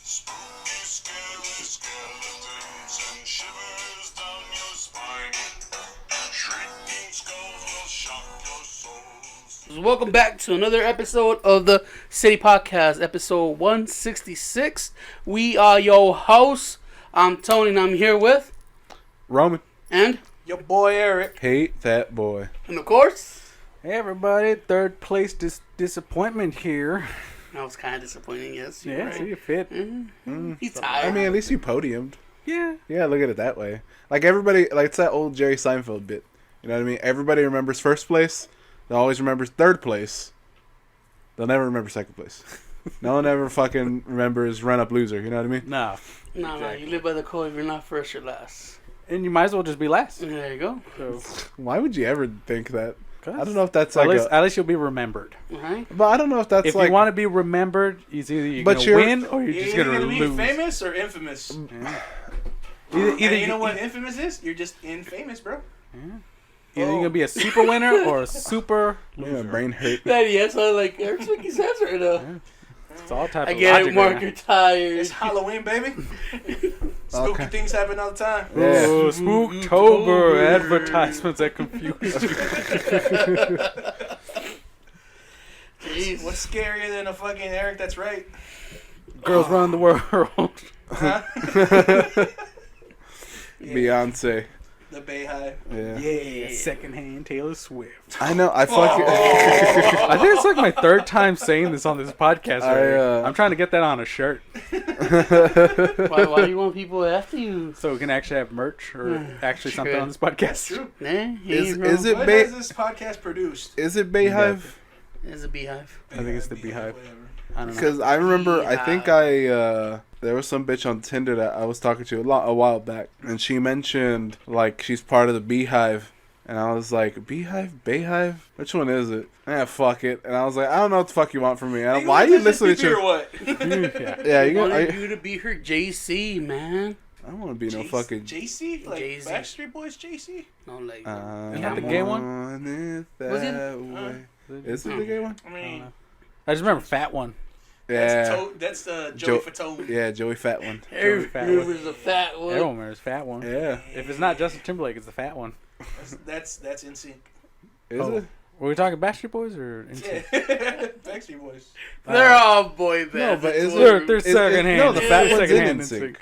Spooky, scary skeletons and shivers down your spine. Shrieking skulls will shock your souls. Welcome back to another episode of the City Podcast, episode 166. We are your hosts. I'm Tony and I'm here with Roman. and Your boy Eric. Hate that boy. of course, Hey everybody, third place disappointment here. that was kind of disappointing, yes. You're Yeah, right. see you fit. He's tired. I mean, at least you podiumed. Yeah. Yeah, look at it that way. Like everybody, like it's that old Jerry Seinfeld bit. You know what I mean? Everybody remembers first place. They always remembers third place. They'll never remember second place. No one ever fucking remembers run-up loser. You know what I mean? No. No, you live by the code. If you're not first, you're last. And you might as well just be last. There you go. So, Why would you ever think that? 'cause I don't know if that's at like least, at least you'll be remembered. All right. But I don't know if that's If like... you want to be remembered, it's either you're But going to you're- win or you're just going to be lose. famous or infamous. Yeah. And you know what infamous is? You're just infamous, bro. Either you're going to be a super winner or a super Yeah, loser. brain hurt. That, yes, I like Eric's making sense right now. It's all type I of get logic it, Mark. right You're tired. It's Halloween, baby. Spooky Okay. things happen all the time. now. Yeah. Oh, Spooktober advertisements that confuse you. Jeez. What's scarier than a fucking Eric that's right? Girls run the world. Huh? Beyonce. The Bayhive. Yeah. Yeah, secondhand Taylor Swift. I know. I fucking... I think it's like my third time saying this on this podcast. I, I'm trying to get that on a shirt Why do you want people after you? so we can actually have merch or actually Sure. something on this podcast. True. Nah, Is it What Bay- is this podcast produced? Is it Bayhive? It's a beehive. I think it's the Beehive. Whatever. I don't know. Because I remember, I think there was some bitch on Tinder that I was talking to a while back, and she mentioned like she's part of the Beehive, and I was like, Beehive, Bayhive, which one is it? Fuck it, and I was like, I don't know what the fuck you want from me. And why are you listening to? Or what? Yeah. Yeah, I you got. wanted you to be her JC, man. I don't want to be no fucking. JC? Like Jay-Z. Backstreet Boys JC? No, like Isn't that the gay one? Want it Was it? that way. Is it the gay one? I mean, I just remember Fat One. Yeah, that's Joey Fatone. yeah, Joey Fat one. every fat room one. is a fat one. Everyone remembers Fat One. Yeah, If it's not Justin Timberlake, it's the Fat One. That's in sync. is Oh. it? Were we talking Backstreet Boys or NSYNC? Yeah. Backstreet Boys. They're all boy bands. No, but That's is what- They're secondhand. No, the fat one's in Secondhand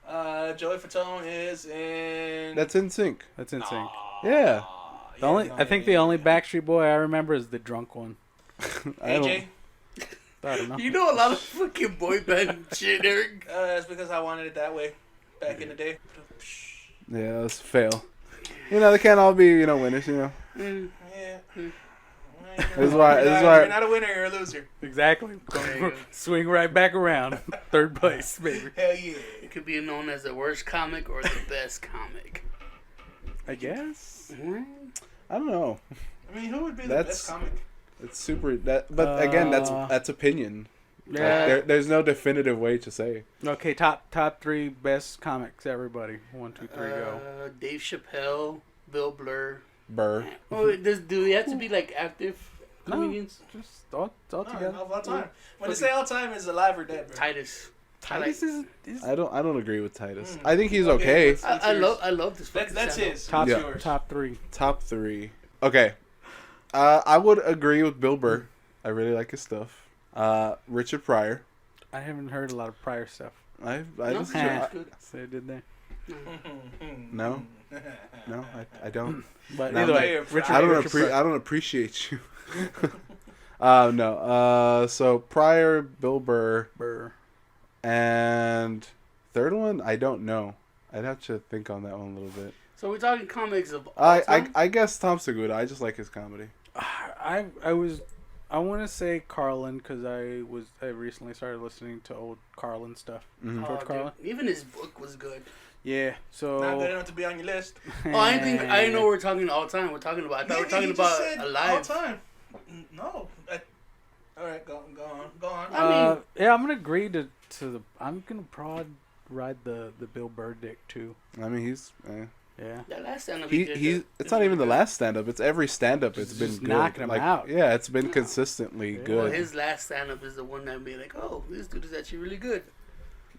NSYNC. Joey Fatone is in. That's in sync. That's NSYNC. Yeah. I think the only Backstreet Boy I remember is the drunk one. I don't- AJ. I don't know. You know a lot of fucking boy band shit, Eric. That's because I wanted it that way back in the day. Yeah, that's a fail. You know, they can't all be, winners, Yeah. This is why- You're this is not- why- You're not a winner, you're a loser. Exactly. There you go. Swing right back around. Third place, baby. Hell yeah. It could be known as the worst comic or the best comic. I guess. I don't know. I mean, who would be the That's- best comic? It's super. But again, that's opinion. Like, Yeah. there's no definitive way to say. Okay, top three best comics, everybody. 1, 2, 3, go. Dave Chappelle, Bill Burr. Burr. Oh, do they have to be like active No. comedians? Just all No, together. of all time. When they say all time, is alive or dead, bro? Titus. Titus is I don't agree with Titus. I think he's okay. what's I yours? love this. That's fucking his. top Yeah. yours. top 3. Top 3. Okay. I would agree with Bill Burr. I really like his stuff. Richard Pryor. I haven't heard a lot of prior stuff. I No, just that's good. So did they? no, I don't. But No, either I'm way, not- Richard, I don't Richard Pryor. I don't appreciate you. No. So Pryor, Bill Burr, and third one I don't know. I'd have to think on that one a little bit. So we're talking comics of all time? I guess Tom Segura. I just like his comedy. I want to say Carlin because I recently started listening to old Carlin stuff. Mhm. Oh, George dude, Carlin. even his book was good. Yeah. So Not good enough to be on your list. Oh, I didn't know we're talking all time. We're talking about. I thought we were talking He just about said alive. all time. No. All right, go on. I mean- yeah, I'm gonna agree to the. I'm gonna ride the Bill Burr dick too. I mean, he's Yeah. That last stand up it's not even the last stand up. It's every stand up. It's been Just good. knocking 'em out. Yeah, it's been consistently Yeah. good. Well, his last stand up is the one that made like, oh, this dude is actually really good.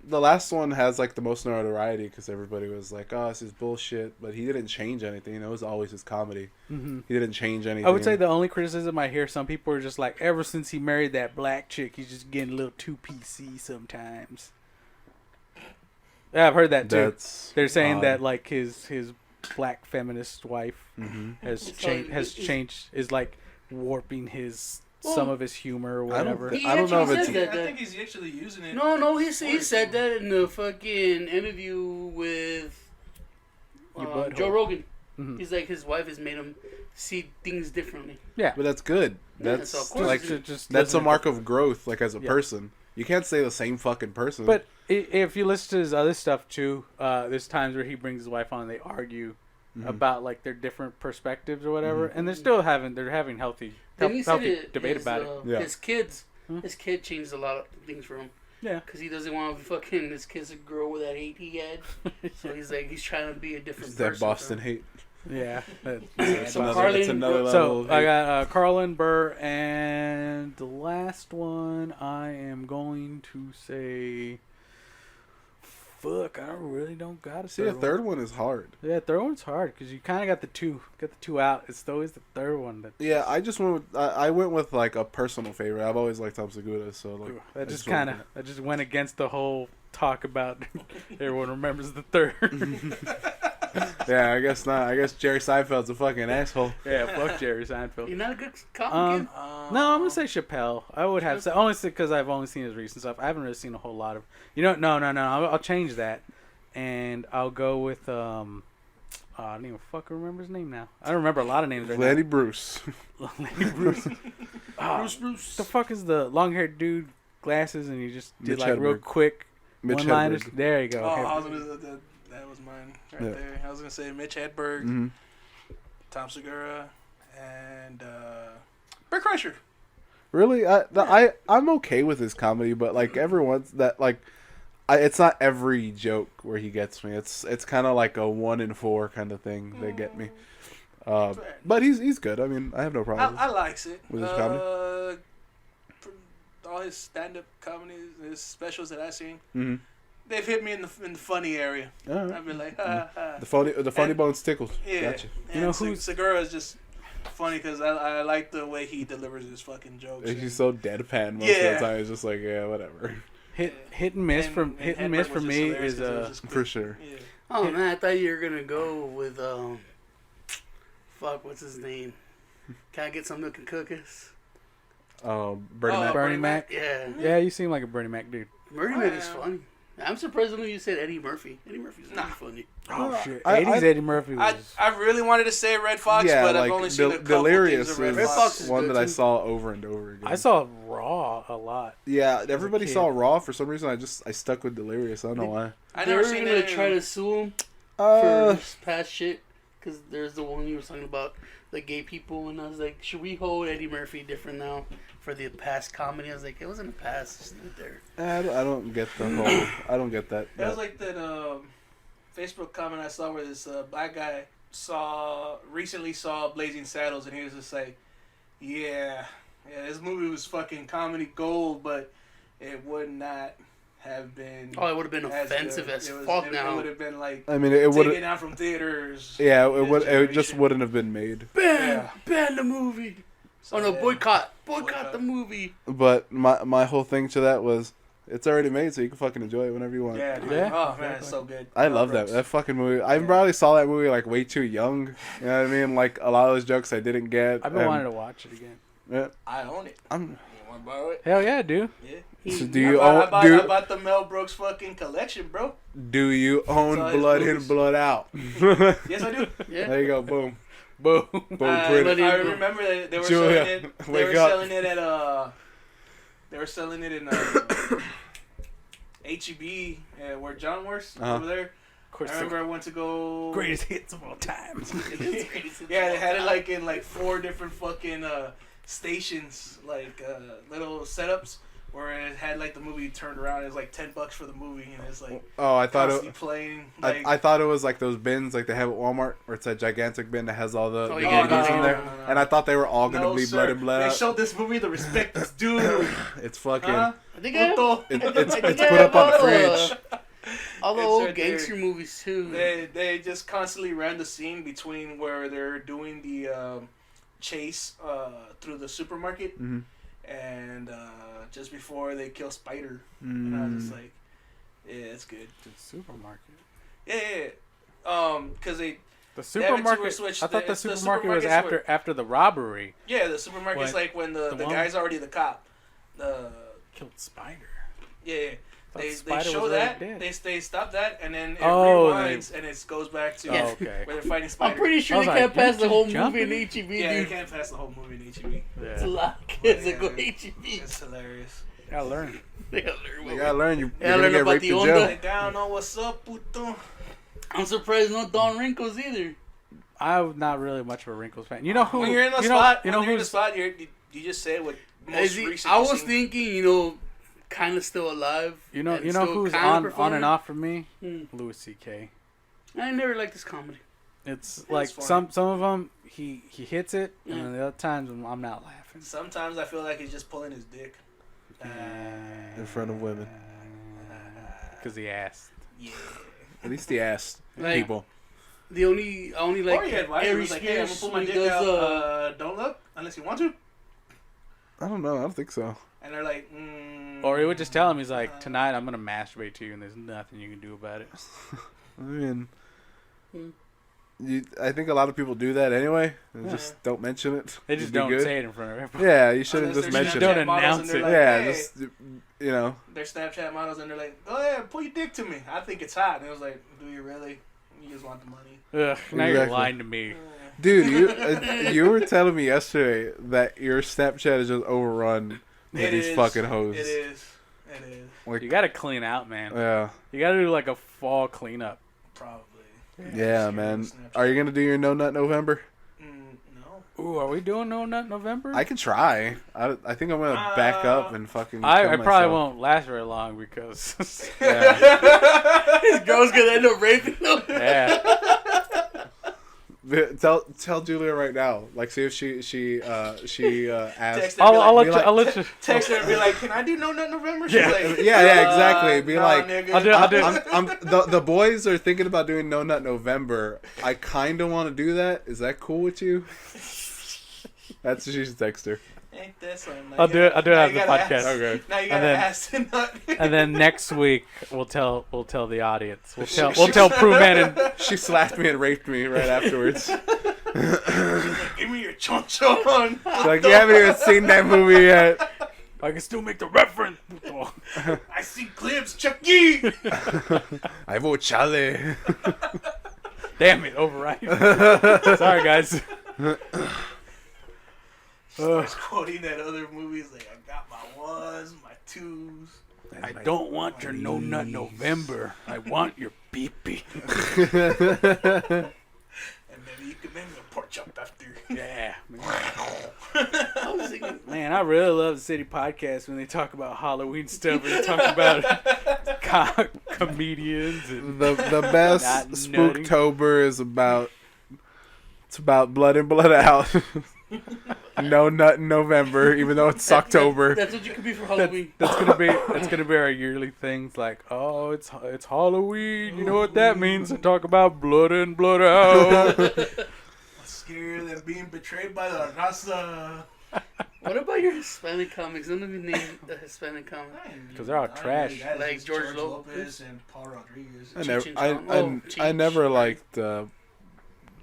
the last one has like the most notoriety because everybody was like, "Oh, this is bullshit," but he didn't change anything. It was always his comedy. Mm-hmm. He didn't change anything. I would say the only criticism I hear some people are just like, ever since he married that black chick, he's just getting a little too PC sometimes. Yeah, I've heard that too. They're saying that like his black feminist wife has changed, is like warping some of his humor or whatever. I don't know if it's. I think he's actually using it. No, he said that in the fucking interview with Joe Rogan. Mm-hmm. He's like, his wife has made him see things differently. Yeah, But that's good. Yeah, That's so of course like it's that's a mark of growth, like as a person. You can't say the same fucking person. But if you listen to his other stuff too, there's times where he brings his wife on and they argue about like their different perspectives or whatever, and they're having healthy debate about it. Yeah. His kid changed a lot of things for him. Yeah, Because he doesn't want to fucking his kids to grow with that hate he had. So he's trying to be a different it's person. that Boston hate. yeah. So Carlin, it's another level. So of I hate. got Carlin, Burr, and the last one I am going to say. Fuck, I really don't got See, a third one is hard. Yeah, third one's hard because you kind of got the two out. It's always the third one that. Yeah, I just went with I went with like a personal favorite. I've always liked Tom Segura, so like I just went against the whole talk about everyone remembers the third. Yeah, I guess not. I guess Jerry Seinfeld's a fucking asshole. Yeah, fuck Jerry Seinfeld. You're not a good comic kid? No, I'm gonna say Chappelle. I would have said only because I've only seen his recent stuff. I haven't really seen a whole lot of. No. I'll change that, and I'll go with I don't even fucking remember his name now. I don't remember a lot of names right Lenny Bruce. now. Lenny Bruce. Bruce. The fuck is the long-haired dude, glasses, and he just did Mitch like real Hedberg. quick Mitch one-liners. Hedberg. There you go. That was mine right Yeah. there. I was gonna say Mitch Hedberg, Mhm. Tom Segura, and Bert Kreischer. Really, I'm okay with his comedy, but like everyone's that like, it's not every joke where he gets me. It's kind of like a 1 in 4 kind of thing. They get me. But he's good. I mean, I have no problem. I likes it. With his comedy? For all his stand-up comedies, his specials that I've seen, Mm-hmm. they've hit me in the funny area. All right. I've been like, ha ha. The funny And- bones tickled. Yeah. Gotcha. And know who's who's- Segura is just funny because I like the way he delivers his fucking jokes. He's so deadpan most of Yeah. the time. It's just like, yeah, whatever. Hit and miss for Hedberg was me just hilarious is 'cause it was just For quick. sure. Yeah. Oh man, I thought you were gonna go with fuck, what's his name? Can I get some milk and cookies? Bernie Oh, Mac. Bernie Mac. Yeah, Yeah, you seem like a Bernie Mac dude. Murray Man is funny. I'm surprised when you said Eddie Murphy. Eddie Murphy's really Nah. funny. Oh shit! I- 80s Eddie Murphy was. I really wanted to say Red Fox, Yeah, but like I've only seen a couple Delirious things of Red is Fox is one good that I too. saw over and over again. I saw Raw a lot. Yeah, everybody kid. saw Raw. For some reason, I stuck with Delirious. I don't know why. I They're never seen gonna it. try to sue him for Uh, his past shit because there's the one you were talking about the gay people, and I was like, should we hold Eddie Murphy different now for the past comedy? I was like, it wasn't a past, it's not there. I don't get the whole. I don't get that. That was like that Facebook comment I saw where this black guy recently saw Blazing Saddles, and he was just like, yeah, this movie was fucking comedy gold, but it would not have been. Oh, it would have been as offensive good. as It fuck It now. would have been like I mean, it would. taken out from theaters. Yeah, this it just generation. wouldn't have been made. Ban the movie. So, Oh no, yeah. boycott Boycott. the movie. But my whole thing to that was, it's already made, so you can fucking enjoy it whenever you want. Yeah, dude. Yeah, Oh man, exactly. it's so good. I love that. That fucking movie. I probably saw that movie like way too young. You know what I mean? Like a lot of those jokes I didn't get. I've been wanting to watch it again. Yeah, I own it. I'm. You want to borrow it? Hell yeah, dude. Yeah. So do you I own? bought the Mel Brooks fucking collection, bro. Do you own It's all his Blood In, movies. Blood Out? Yes, I do. Yeah. There you go. Boom. Boom. Boom. I Put it. remember that they were Julia, selling it. They wake were up. selling it at They were selling it in HEB where John works Uh-huh. over there. Of course, I remember I went to go. greatest hits of all time. Yeah, they had it like in like 4 different fucking stations, like little setups where it had like the movie turned around. It was like $10 for the movie, and it's like Oh, I thought constantly it. playing. Like, I thought it was like those bins like they have at Walmart, where it's a gigantic bin that has all the Oh, DVDs yeah. in there, No. and I thought they were all gonna no, be sir. blood and blood They out. showed this movie the respect it's due. It's fucking. Huh? I think I Puto. It's I think I put up on the have, fridge. all the It's old right there. gangster movies too. They just constantly ran the scene between where they're doing the chase through the supermarket Mhm. and just before they kill Spider. And I was just like, yeah, it's good. The supermarket. Yeah. Because they The They have it to where supermarket. switch- I thought the it's the supermarket was supermarket's after the robbery. yeah, the supermarket's What? like when the The one- guy's already the cop. The Killed Spider. yeah. Thought They Spider show was that already dead. they stop that and then it Oh, rewinds and it goes back to Yeah. Oh, okay. where they're fighting Spider. I'm pretty sure I they was can't like, pass the you're whole just movie in jumping? HEB, yeah, you dude. can't pass the whole movie in HEB. It's a Yeah. lot of kids that Yeah, go man. HEB. It's hilarious. Gotta learn. They gotta learn. You gotta learn. You're Yeah, gonna learn get about raped the in onda. jail. Like, I don't know what's up, puto. I'm surprised no Don Wrinkles either. I'm not really much of a Wrinkles fan. You know who? When you're in the you know, spot, you know when you're in the who's spot, you just say what most Is he- recent. I you've was seen. thinking, kind of still alive. you know and you know still who's kinda on performing. and off for me? Hmm. Louis C.K. I never liked this comedy. It's like funny. some of them he hits it, Yeah. and the other times I'm not laughing. Sometimes I feel like he's just pulling his dick. In front of women. Because he asked. Yeah. At least he asked Like- people. I only like Or you advise him, Harry it's like, hey, I'm gonna Spears pull my when he dick does, out. Don't look unless you want to. I don't know. I don't think so. And they're like, Or he would just tell him, he's like, tonight I'm gonna masturbate to you, and there's nothing you can do about it. I mean, Hmm. I think a lot of people do that anyway. And Yeah. just don't mention it. They just You'd be don't good. say it in front of everybody. Yeah, you shouldn't Unless just they're mention Don't it. Snapchat models announce and they're it. like, Yeah, hey. just you know. They're Snapchat models and they're like, go ahead, pull your dick to me. I think it's hot. And it was like, do you really? You just want the money. Ugh, now you're Exactly. lying to me. Dude, you were telling me yesterday that your Snapchat is just overrun with It these is. fucking hoes. It is. It is. Like, You gotta clean out, man. yeah, You gotta do like a fall cleanup. Probably. yeah, man. Are you gonna do your No Nut November? No. Ooh, are we doing No Nut November? I can try. I think I'm gonna back up and fucking. I kill probably myself. won't last very long because Yeah. This girl's gonna end up raping him. yeah. Tell Julia right now. Like, see if she asks. Text her, I'll be let like, like- you. I'll let you. Text her and be like, can I do No Nut November? She's Yeah. like, Yeah, exactly. Be like, nigga. I'll do- the boys are thinking about doing No Nut November. I kind of want to do that. Is that cool with you? That's what she should text her. Ain't that something? Now I'll you do it. gotta- I'll do it now after you the gotta podcast. ask- Okay. Now you And gotta then- ask to not. And then next week we'll tell the audience. We'll tell Prue Man and She slapped me and raped me right afterwards. Give me your choncho on. Like, you haven't even seen that movie yet. I can still make the reference. I see clips, Chucky. I vote Charlie. Damn it, override. Sorry, guys. Starts quoting that other movies like, I got my ones, my twos. I don't want your No Nut November. I want your pee-pee. And maybe you could make me a pork chop after. Yeah. I was thinking, Man, I really love the City Podcast when they talk about Halloween stuff and they talk about comedians and The best Not nutty. Spooktober is about blood in, blood out. No nut in November, even though it's October. That's what you could be for Halloween. that's gonna be our yearly things like, oh, it's Halloween. You know what that means? I talk about blood in, blood out. Scarier than being betrayed by the raza. What about your Hispanic comics? None of you named the Hispanic comic. 'Cause they're all trash. Like George George Lopez Lopez and Paul Rodriguez. I never, Cheech and Chong. I Cheech. never liked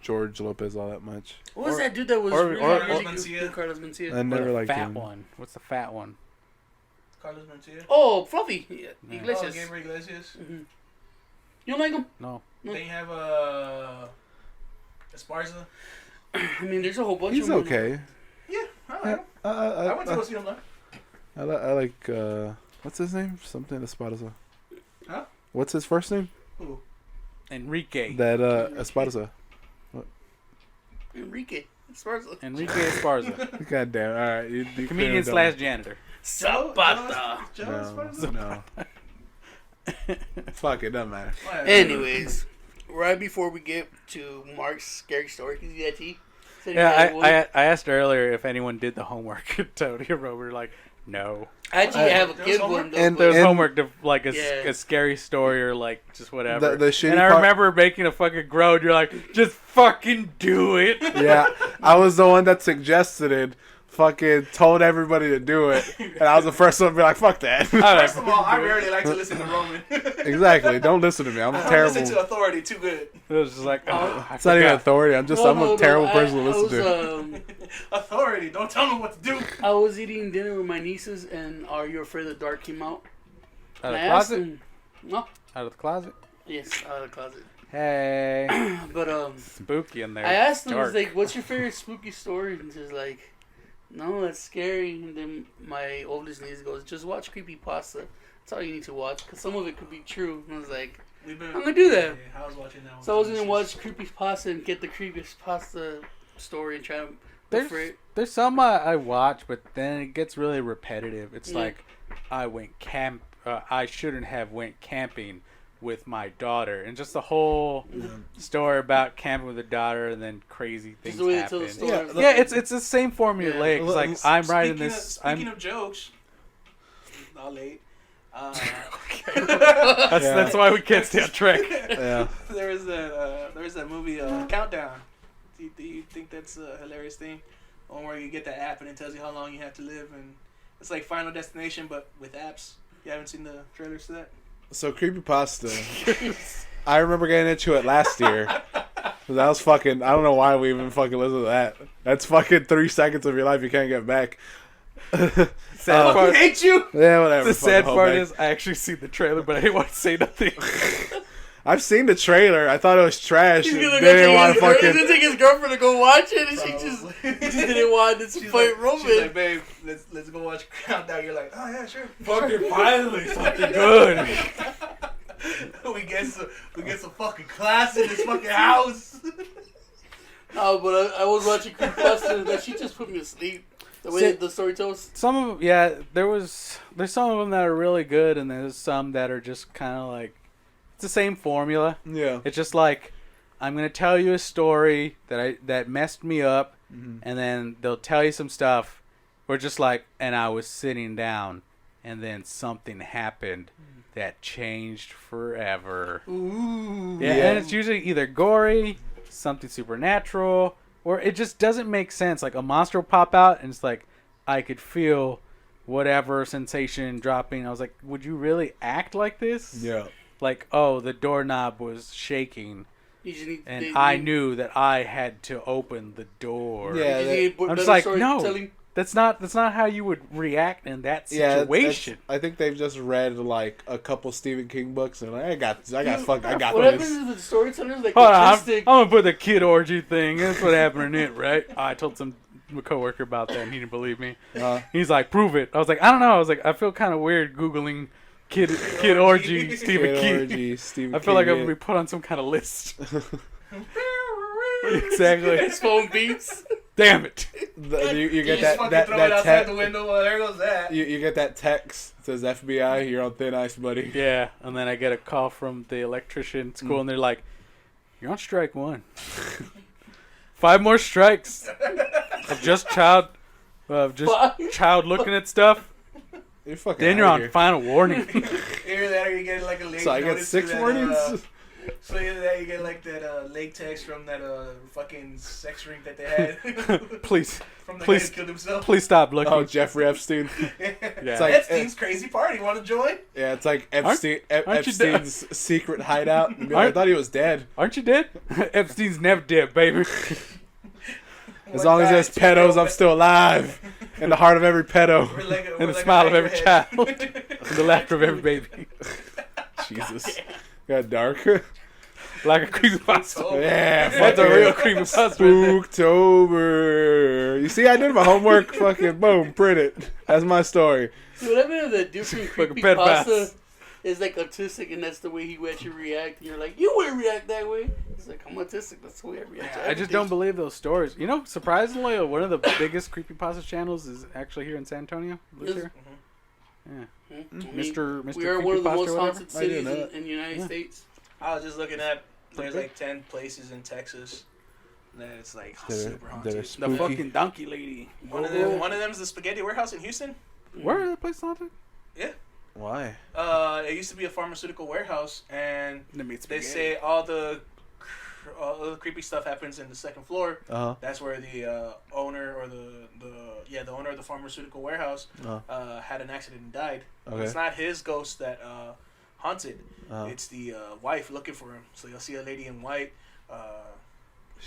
George Lopez all that much. What was Or- that dude that was or- really, or- really or- good? Carlos Mencia. I never the liked fat him. one. What's the fat one? Carlos Mencia. Oh, Fluffy. Yeah, Yeah. Iglesias. Oh, Gabriel Iglesias. Mhm. You don't like him? No. No. Then you have Esparza. I mean, there's a whole bunch He's of them. okay. Yeah, I like him. I went to go see him though. I like what's his name? Something Esparza. Huh? What's his first name? Who? Enrique. That Esparza. Enrique Esparza. Enrique Esparza. God damn. All right, you Comedian don't- / janitor. Zapata. No. Fuck it, doesn't matter. Anyways, right before we get to Mark's scary story, can you see that T? Said he Yeah, had one. I asked earlier if anyone did the homework. Tony and Robert were like, no. I actually have a There good was one. homework? Though, And but- There's And- homework to like a Yeah. scary story or like just whatever. The shitty and I part- remember making a fucking groan. You're like, just fucking do it. Yeah, I was the one that suggested it. Fucking told everybody to do it, and I was the first one to be like, "Fuck that." First of all, I rarely like to listen to Roman. Exactly. Don't listen to me. I'm a I terrible. listen to authority too good. It was just like, oh, I It's not even forgot. authority. I'm a terrible person to listen to. Authority, don't tell me what to do. I was eating dinner with my nieces, and Are You Afraid of the Dark came out. Out of And the I asked closet. them, no, Out of the closet. yes, out of the closet. Hey, But spooky in there. I asked them, I Dark. was like, "What's your favorite spooky story?" And she's like, "No, that's scary." And then my oldest niece goes, "Just watch Creepypasta. That's all you need to watch, because some of it could be true." And I was like, We've been, I'm gonna do that. Yeah, I was watching that one. so I was gonna watch Creepypasta and get the Creepypasta story and try to look for it. There's some I watch, but then it gets really repetitive. It's Yeah. like I shouldn't have went camping with my daughter, and just the whole story about camping with a daughter, and then crazy things Just the way they tell happen. the story. Yeah, Yeah, it's the same formulaic. Yeah. It's like I'm writing this. Speaking of jokes, not late. That's why we can't stay on track. Yeah. there was that movie Countdown. Do you think that's a hilarious thing? One where you get the app and it tells you how long you have to live, and it's like Final Destination but with apps. You haven't seen the trailers to that? So creepypasta. I remember getting into it last year. That was fucking. I don't know why we even fucking listen to that. That's fucking 3 seconds of your life you can't get back. Sad part. Hate you. Yeah, whatever. The sad fucking part homebag. is I actually see the trailer, but I didn't want to say nothing. I've seen the trailer. I thought it was trash. He's and gonna, didn't want to he's fucking. gonna take his girlfriend to go watch it, and she just didn't want to She's fight like, Roman. she's like, babe, let's go watch Countdown. You're like, oh yeah, sure. Fucking finally something good. we get some fucking class in this fucking house. No, but I was watching Creepypasta, but she just put me to sleep. The way the story tells. Some of them, yeah, there's some of them that are really good, and there's some that are just kind of like it's the same formula. Yeah. It's just like I'm gonna tell you a story that messed me up, and then they'll tell you some stuff. We're just like, and I was sitting down, and then something happened that changed forever. Ooh. Yeah, Yeah. and it's usually either gory, something supernatural, or it just doesn't make sense. Like a monster will pop out, and it's like I could feel whatever sensation dropping. I was like, would you really act like this? Yeah. Like, oh, the doorknob was shaking, Usually, and I knew that I had to open the door. Yeah. I'm just like, no. That's not how you would react in that situation. I think they've just read like a couple Stephen King books and like, I got What this. happens if the storytellers like Hold on, I'm autistic? gonna put the kid orgy thing. That's what happened in it, right? I told my coworker about that, and he didn't believe me. He's like, "Prove it." I was like, "I don't know." I was like, "I feel kind of weird googling kid orgy Stephen King." Orgy, Stephen I feel like King, I'm gonna be put on some kind of list. Exactly. His phone beeps. Damn it. You get just that fucking throw it outside the text. window. Well, there goes that. You get that text that says FBI. You're on thin ice, buddy. Yeah, and then I get a call from the electrician school, and they're like, "You're on strike 1. 5 more strikes of just child looking at stuff. You're fucking. Then you're outta on here. final warning." Either that or you get like a late So I get notice 6 to that, warnings. So either that you get like that late text from that fucking sex ring that they had. Please From the Please- guy who killed himself. Please stop looking. Oh, Jeffrey Epstein. Yeah. It's like Epstein's crazy party. Want to join? yeah, it's like aren't you Epstein's secret hideout. I Aren't- thought he was dead. Aren't you dead? Epstein's never dead, baby. As long as there's pedos, I'm still alive. In the heart of every pedo. In the smile of every child. In the laughter of every baby. Jesus. Got dark. Like a creepypasta. Yeah, That's a fucking real creepypasta right there. Spooktober. You see, I did my homework. Fucking boom, print it. That's my story. Dude, I mean the dude from Fucking Creepypasta pedophile. is like autistic, and that's the way he actually react. And you're like, you wouldn't react that way. He's like, I'm autistic. That's the way I react. to I just everything." don't believe those stories. You know, surprisingly, one of the biggest creepypasta channels is actually here in San Antonio. Lives Is- here. Yeah. Hmm? Mr. We are one of the Creepypasta most or whatever? haunted I didn't cities know in the United States. I was just looking at there's like 10 places in Texas that it's like super haunted. that are The spooky. fucking donkey lady. One of them is the Spaghetti Warehouse in Houston. Where are the place haunted? Why? It used to be a pharmaceutical warehouse, and Let me eat they spaghetti. say all the creepy stuff happens in the second floor. That's That's where the owner or the owner of the pharmaceutical warehouse had an accident and died. Okay. It's not his ghost that haunted. Uh-huh. It's the wife looking for him. So you'll see a lady in white.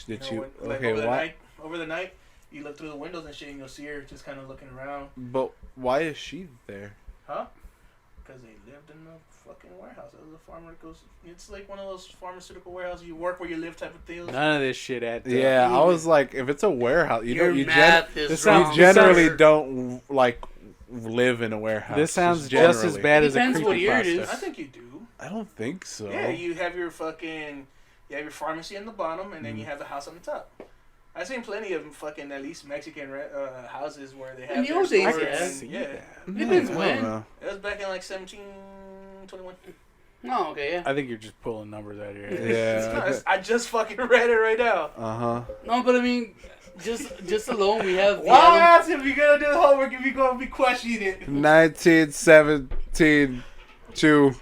Did You know, you? when- like Okay, why? over the night, you look through the windows and shit, and you'll see her just kind of looking around. But why is she there? Huh? Because they lived in the fucking warehouse. It was a pharmaceutical. It's like one of those pharmaceutical warehouses you work where you live type of deals. None of this shit adds up. Yeah, I was like, if it's a warehouse, Your you math is this wrong. sounds- generally sir. don't like live in a warehouse. This sounds generally. just as bad as a Depends what year it creepypasta. is. I think you do. I don't think so. Yeah, you have your pharmacy on the bottom, and then you have the house on the top. I've seen plenty of fucking at least Mexican houses where they have. In the their old days, stores yeah. and- See yeah. that. Depends I don't when. know. It was back in like 1721. No, okay, yeah. I think you're just pulling numbers out of your head. Yeah. I just fucking read it right now. No, but I mean, just alone we have the Why Adam- ask if you're gonna do the homework if you're gonna be questioning it? 1917 to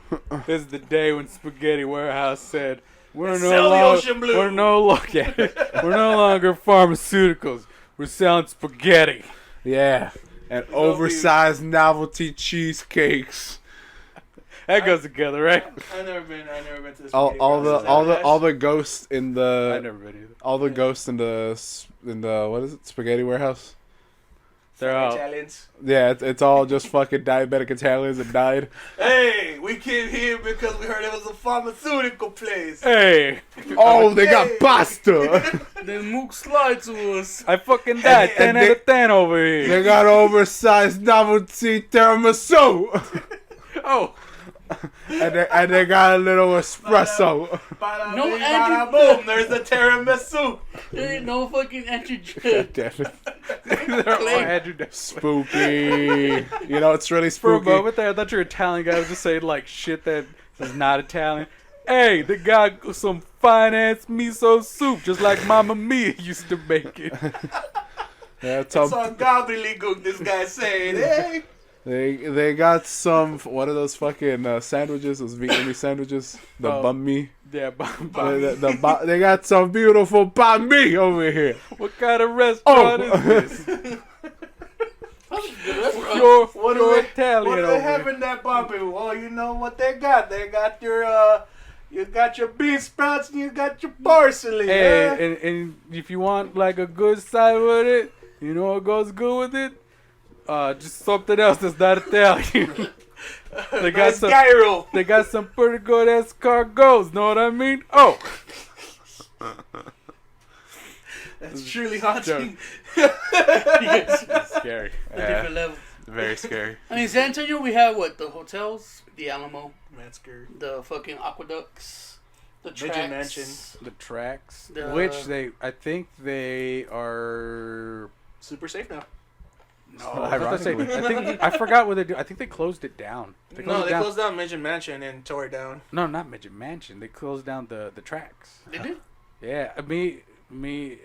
This is the day when Spaghetti Warehouse said, "We're Sell no the longer, Ocean Blue." we're no longer pharmaceuticals. We're selling spaghetti." yeah, and oversized novelty cheesecakes. That goes together, right? I've never been to this. All the ghosts in I've the never been either. all the ghosts in the what is it, spaghetti warehouse? They're all Italians. Yeah, it's all just fucking diabetic Italians that died. Hey, we came here because we heard it was a pharmaceutical place. hey. Oh, they got pasta. Then Mook slide to us. I fucking died. And 10 out of 10 over here. They got oversized novelty tiramisu. Oh, and they got a little espresso. Bada No bing, Andrew- bada boom. There's the tiramisu. There ain't no fucking entry God damn it. they're all Andrew Dice. Spooky. You know, it's really For a spooky. moment there, I thought you were Italian guy was just saying like shit that is not Italian. Hey, they got some finance miso soup, just like Mama Mia used to make it. Yeah, it's It's on gobbledygook, this guy saying, hey. they got some, what are those fucking sandwiches, those Vietnamese sandwiches? The Oh. banh mi. Yeah, They got some beautiful banh mi over here. what kind of restaurant Oh. is this? restaurant. You're do they- Italian What do over they have here. in that barbie? Well, you know what they got. They got your, you got your bean sprouts and you got your parsley. Hey, huh? and if you want like a good side with it, you know what goes good with it? Just something else that's not Italian. They got Nice some. gyro. They got some pretty good escargots. Know what I mean? Oh, That's truly haunting. it's scary. A different level. Very scary. I mean, San Antonio, we have what? The hotels, the Alamo, That's scary. the fucking aqueducts, the Midget tracks. Mansion. The tracks, The- which I think they are. Super safe now. No, I Ironically. I forgot what they do. I think they closed it down. They it down. closed down Midget Mansion and tore it down. No, not Midget Mansion. They closed down the tracks. They did? Yeah, me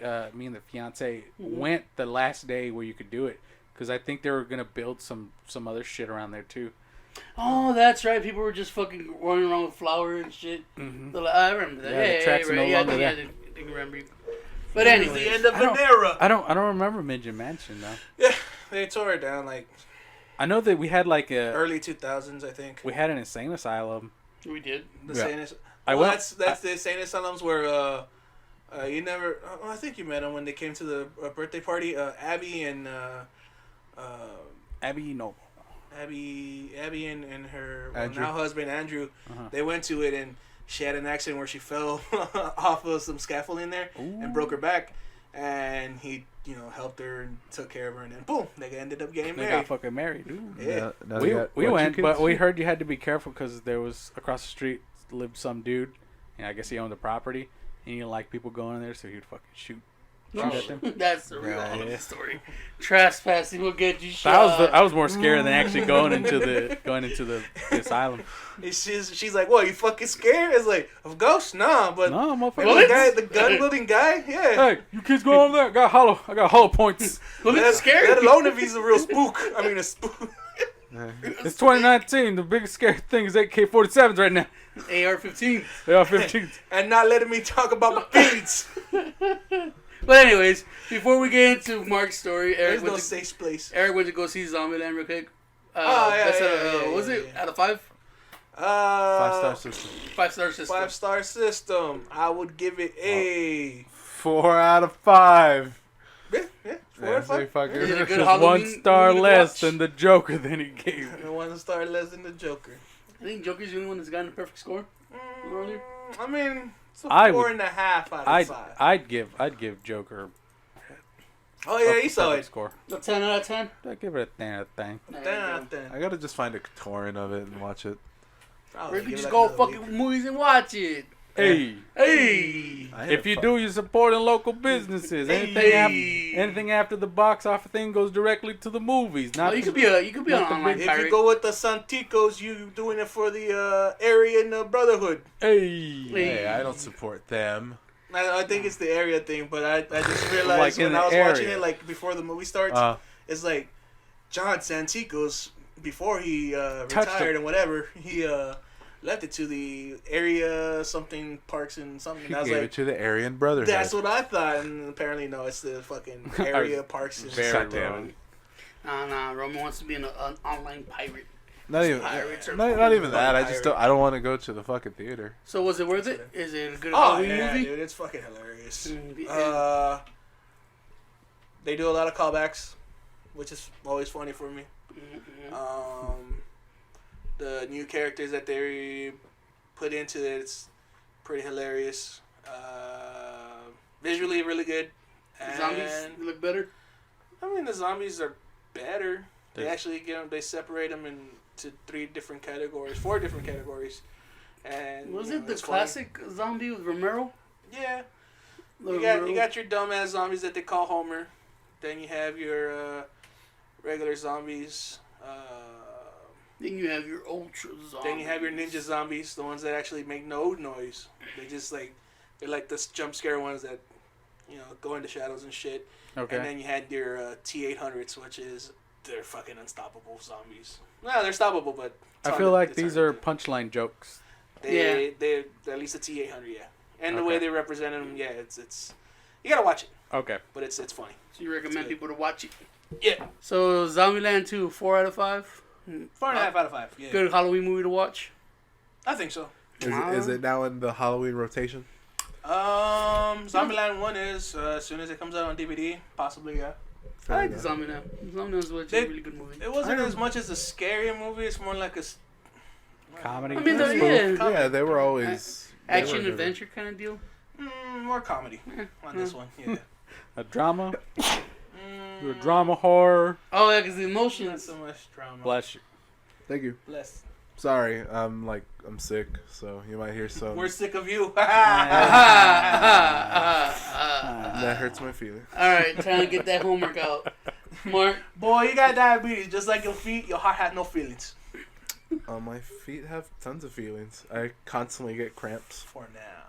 and the fiance went the last day where you could do it because I think they were gonna build some other shit around there too. Oh, that's right. People were just fucking running around with flour and shit. Mm-hmm. I remember that. Yeah, the tracks are no yeah, longer I there. didn't remember. But anyway, the end of I don't- an era. I don't remember Midget Mansion though. Yeah, they tore it down like I know that we had like early 2000s, I think. we had an insane asylum. we did. The Yeah. Saint I well, went- that's the insane asylums where you never. Oh, I think you met them when they came to the birthday party. Abby and Abby Noble. Abby and her Andrew. now husband Andrew. Uh-huh. They went to it and she had an accident where she fell off of some scaffolding there and broke her back. And he, helped her and took care of her, and then boom, they ended up getting They married. got fucking married. Ooh. Yeah. Now We they got, we what, went, two but kids? we heard you had to be careful because there was across the street lived some dude, and I guess he owned the property, and he didn't like people going in there, so he'd fucking shoot. That's the real Yeah. story. Trespassing will get you shot. I was more scared than actually going into the asylum. She's like, what, you fucking scared? It's like, of ghosts? Nah, but No, motherfucker. Bullets? the gun wielding guy? Yeah. Hey, you kids go over there. I got hollow points. Bullets scary. Let alone if he's a real spook. I mean, a spook. It's 2019. The biggest scary thing is AK-47s right now. AR-15. They are 15s. And not letting me talk about my feelings. But anyways, before we get into Mark's story, There's no safe place. Eric went to go see Zombieland real quick. What was it? Out of 5? 5-star system. 5-star system. 5-star system. I would give it a 4 out of 5. yeah, 4 out of 5. Is it a good Just Halloween 1 star movie to less watch? than the Joker than he gave. And 1 star less than the Joker. I think Joker's the only one that's gotten a perfect score. Earlier. I mean, it's a I 4.5 would- out of 5. I'd give Joker Oh yeah, a you saw perfect it. score. A 10 out of 10. I'd give it a 10 out of 10. 10 out of 10. I gotta just find a torrent of it and watch it. Probably Or if you give it just like go another fucking week. movies and watch it. Hey, Hey. I had if you fu- do, you're supporting local businesses. Hey. Anything after the box office thing goes directly to the movies. Not Well, you to could the- be an not the online big- If you pirate. go with the Santicos, you doing it for the area and Brotherhood. Hey. Hey, I don't support them. I think it's the area thing, but I just realized Like in when the I was watching area. it, like before the movie starts, it's like John Santicos, before he retired and whatever, he left it to the area something parks and something. He And I was gave like, it to the Aryan Brotherhood. that's what I thought, and apparently no, it's the fucking area parks and Very God damn wrong. it. Nah, Roman wants to be an online pirate. Not even, Pirates are not even that. I pirate. just don't. I don't want to go to the fucking theater. So was it worth it? Is it a good Oh Halloween yeah, movie? dude, it's fucking hilarious. Mm, They do a lot of callbacks, which is always funny for me. Mhm. The new characters that they put into it, it's pretty hilarious. Visually, really good. And, Zombies look better. I mean, the zombies are better. They There's- actually they separate them into 4 different categories. And Was you know, it the it's funny. classic zombie with Romero? Yeah. You Romero? got your dumbass zombies that they call Homer. Then you have your regular zombies. Then you have your ultra zombies. Then you have your ninja zombies, the ones that actually make no noise. They just they're like the jump scare ones that go into shadows and shit. Okay. And then you had your T-800s, which they're fucking unstoppable zombies. Well, they're stoppable, but I feel like these are punchline jokes. they at least the T-800, yeah. And the way Okay. they represented them, yeah, it's you gotta watch it, Okay. but it's funny. So you recommend good. people to watch it? Yeah. So Zombieland 2, 4 out of 5. 4.5 out of 5. Yeah. Good Halloween movie to watch. I think so. Is it now in the Halloween rotation? Zombieland 1 is as soon as it comes out on DVD, possibly, yeah. I like the Zombieland. Zombieland's a really good movie. It wasn't as much as a scary movie. It's more like a Comedy. I mean, Both. yeah. Yeah, they were always Action good. adventure kind of deal. more comedy on this one. Yeah. A drama. Mm, A drama horror. Oh yeah, because the Not emotions. so much drama. Bless you. Thank you. Bless. Sorry, I'm sick, so you might hear some. We're sick of you. That hurts my feelings. All right, trying to get that homework out. Mark, Boy, you got diabetes. Just like your feet, your heart has no feelings. My feet have tons of feelings. I constantly get cramps. For now.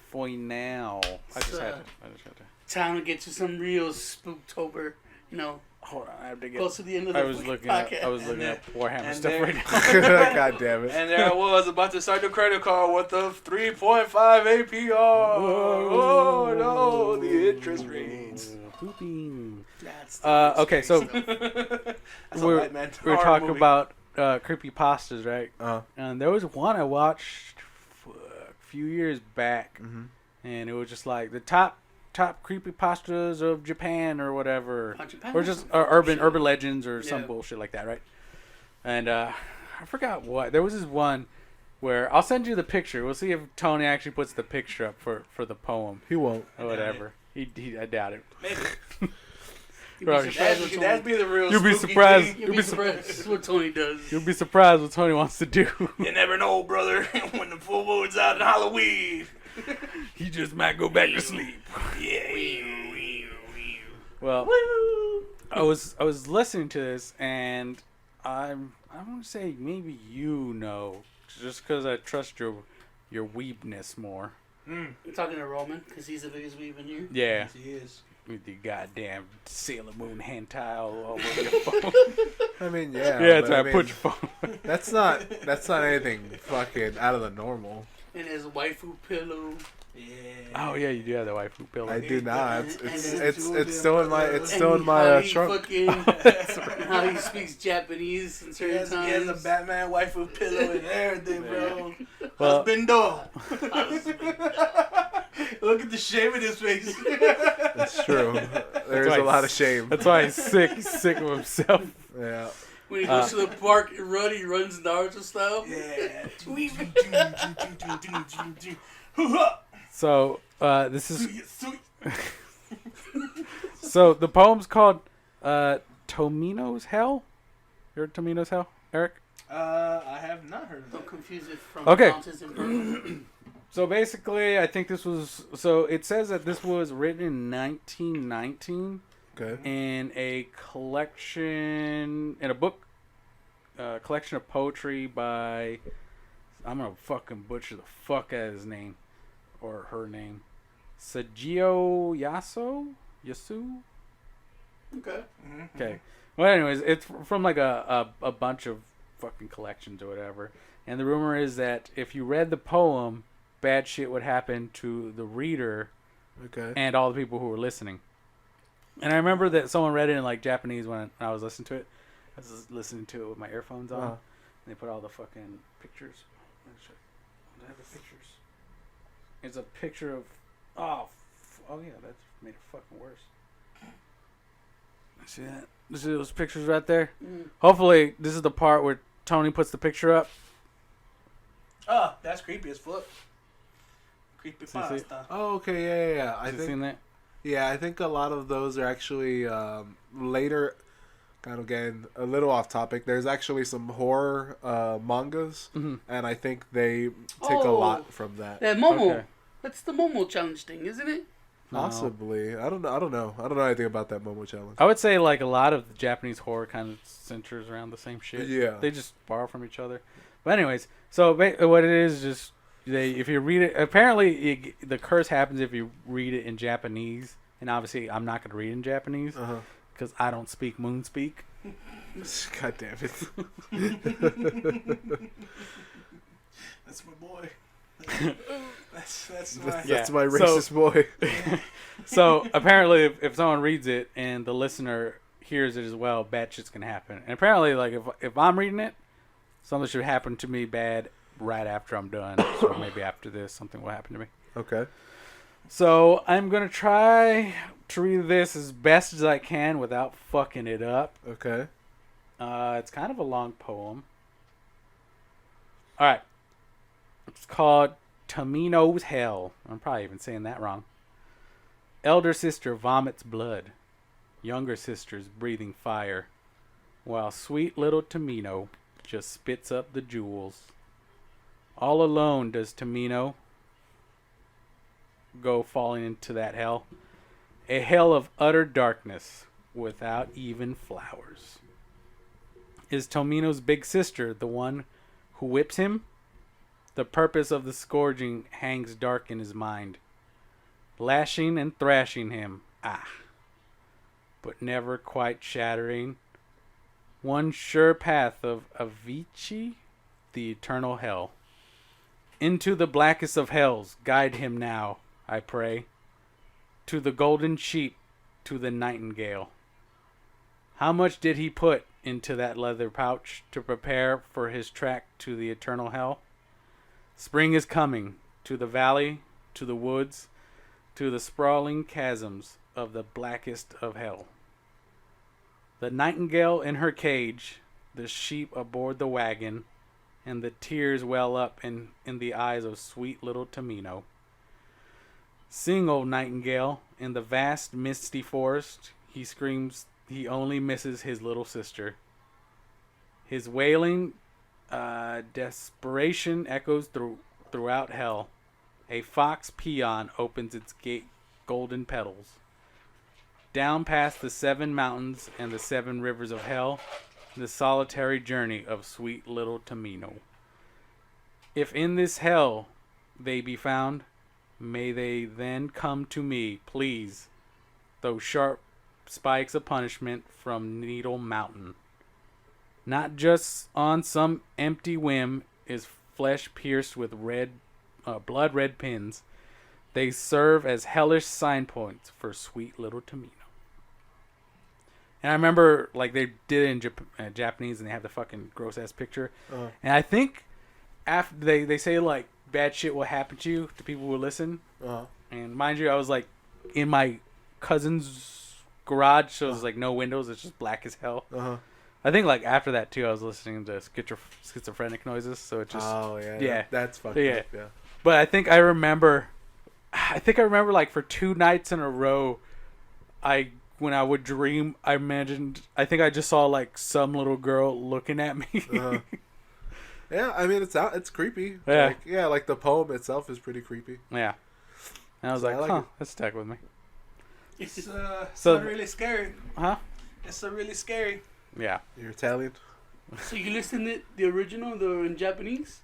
For now. I just had to. time to get to some real Spooktober. You know, Hold on. I have to get. close to the end of the I was fucking looking at. podcast. I was looking at Warhammer and stuff there- right now. God damn it. And there I was about to start the credit card with the 3.5 APR. Oh no, the interest rates. Pooping. That's Okay, so That's a we're, white man we're horror talking movie. about creepy pastas, right? Uh, And there was one I watched a few years back, mm-hmm. and it was just like the top creepy pastas of Japan or whatever, or just urban legends or some Yeah. bullshit like that, right? And I forgot what. There was this one where I'll send you the picture. We'll see if Tony actually puts the picture up for the poem He won't. or whatever. I doubt it. Maybe. You'd Bro, be surprised what That'd Tony. be the real. You'll be spooky surprised. thing. You'd be surprised what Tony does. You'll be surprised what Tony wants to do. You never know, brother. When the full moon's out on Halloween. He just might go back to sleep. Yeah. Well, I was listening to this, and I want to say maybe you know, just because I trust your weebness more. I'm talking to Roman because he's the biggest weeb in here. Yeah, Yes, he is. with the goddamn Sailor Moon hentai all over your phone. I mean, yeah. Yeah, that's but right. Put your phone. That's not anything fucking out of the normal. And his waifu pillow. Yeah. Oh yeah, you do have the waifu pillow. I do not. And It's still in my how he trunk. fucking, how he speaks Japanese in He certain has, times. he has a Batman waifu pillow and everything, bro. Well- Husbando. Look at the shame in his face. It's true. There's why a lot of shame. That's why he's sick. He's sick of himself. Yeah. When he goes to the park and he runs Naruto style. Yeah. So this is so the poem's called Tomino's Hell. You heard Tomino's Hell, Eric? I have not heard of Don't that. confuse it from Okay. Dante's Inferno. So basically, I think this was. So it says that this was written in 1919 Okay. in a collection, in a book, collection of poetry by. I'm gonna fucking butcher the fuck out of his name, or her name, Sagio Yasu. Okay. Okay. Well, anyways, it's from like a bunch of fucking collections or whatever. And the rumor is that if you read the poem, bad shit would happen to the reader Okay. and all the people who were listening. And I remember that someone read it in like Japanese when I was listening to it. I was listening to it with my earphones on. Uh-huh. And they put all the fucking pictures. I have the pictures. It's a picture of. Oh yeah, that's made it fucking worse. See that? You see those pictures right there? Mm. Hopefully, this is the part where Tony puts the picture up. Oh, that's creepy as fuck. Creepy See? pasta. Oh, okay. Yeah. Have you seen that? Yeah, I think a lot of those are actually later. Kind of getting a little off topic. There's actually some horror mangas, Mhm. and I think they take a lot from that. That Momo. Okay. That's the Momo challenge thing, isn't it? No. Possibly. I don't know anything about that Momo challenge. I would say like a lot of the Japanese horror kind of centers around the same shit. Yeah. They just borrow from each other. But anyways, so what it is just if you read it, apparently the curse happens if you read it in Japanese, and obviously I'm not going to read in Japanese because I don't speak moon speak. God damn it. That's my boy. That's my. That's my So- racist boy. So apparently, if someone reads it and the listener hears it as well, bad shit's gonna happen. And apparently, like if I'm reading it, something should happen to me bad right after I'm done. So maybe after this, something will happen to me. Okay. So I'm gonna try to read this as best as I can without fucking it up. Okay. It's kind of a long poem. All right. It's called Tomino's Hell. I'm probably even saying that wrong. Elder sister vomits blood. Younger sister's breathing fire. While sweet little Tomino just spits up the jewels. All alone does Tomino go falling into that hell. A hell of utter darkness without even flowers. Is Tomino's big sister the one who whips him? The purpose of the scourging hangs dark in his mind. Lashing and thrashing him, but never quite shattering. One sure path of Avicii, the eternal hell. Into the blackest of hells, guide him now, I pray. To the golden sheep, to the nightingale. How much did he put into that leather pouch to prepare for his track to the eternal hell? Spring is coming, to the valley, to the woods, to the sprawling chasms of the blackest of hell. The nightingale in her cage, the sheep aboard the wagon, and the tears well up in the eyes of sweet little Tomino. Sing, old nightingale, in the vast misty forest, he screams he only misses his little sister. His wailing desperation echoes throughout hell. A fox peon opens its golden petals. Down past the 7 mountains and the 7 rivers of hell, the solitary journey of sweet little Tamino. If in this hell they be found, may they then come to me, please. Those sharp spikes of punishment from Needle Mountain. Not just on some empty whim is flesh pierced with blood red pins. They serve as hellish signposts for sweet little Tamino. And I remember, like, they did it in Japanese, and they have the fucking gross ass picture. And I think after they say, like, bad shit will happen to you to people who listen. And mind you, I was like in my cousin's garage, so there's like no windows, it's just black as hell. I think like after that too, I was listening to schizophrenic noises, so it just that's fucking up, yeah. But I think I remember like for 2 nights in a row, when I would dream, I think I just saw like some little girl looking at me. Yeah, I mean it's creepy. Yeah, like the poem itself is pretty creepy. Yeah, and I was like, that stuck with me. It's not really scary. Huh? It's really scary. Yeah. You're Italian. So you listened to the original, in Japanese?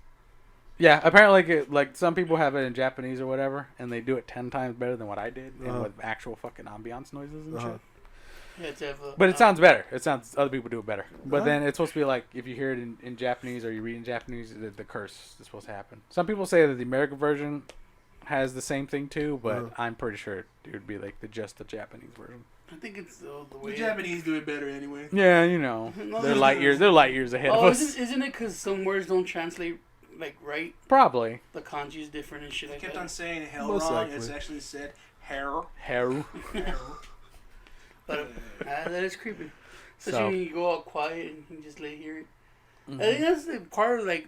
Yeah, apparently like some people have it in Japanese or whatever, and they do it 10 times better than what I did, and with actual fucking ambiance noises and shit. Yeah, but it sounds better. It sounds other people do it better. But then it's supposed to be like if you hear it in Japanese or you read in Japanese, the curse is supposed to happen. Some people say that the American version has the same thing too, but I'm pretty sure it would be like just the Japanese version. I think it's the way the Japanese do it better anyway. Yeah, you know, they're light years ahead of us. Isn't it because some words don't translate like right? Probably. The kanji is different and shit. I Like kept that. on saying hell Most wrong. likely. It's actually said hair. But that is creepy. Especially So- when you go out quiet and you can just hear it. I think that's the part of like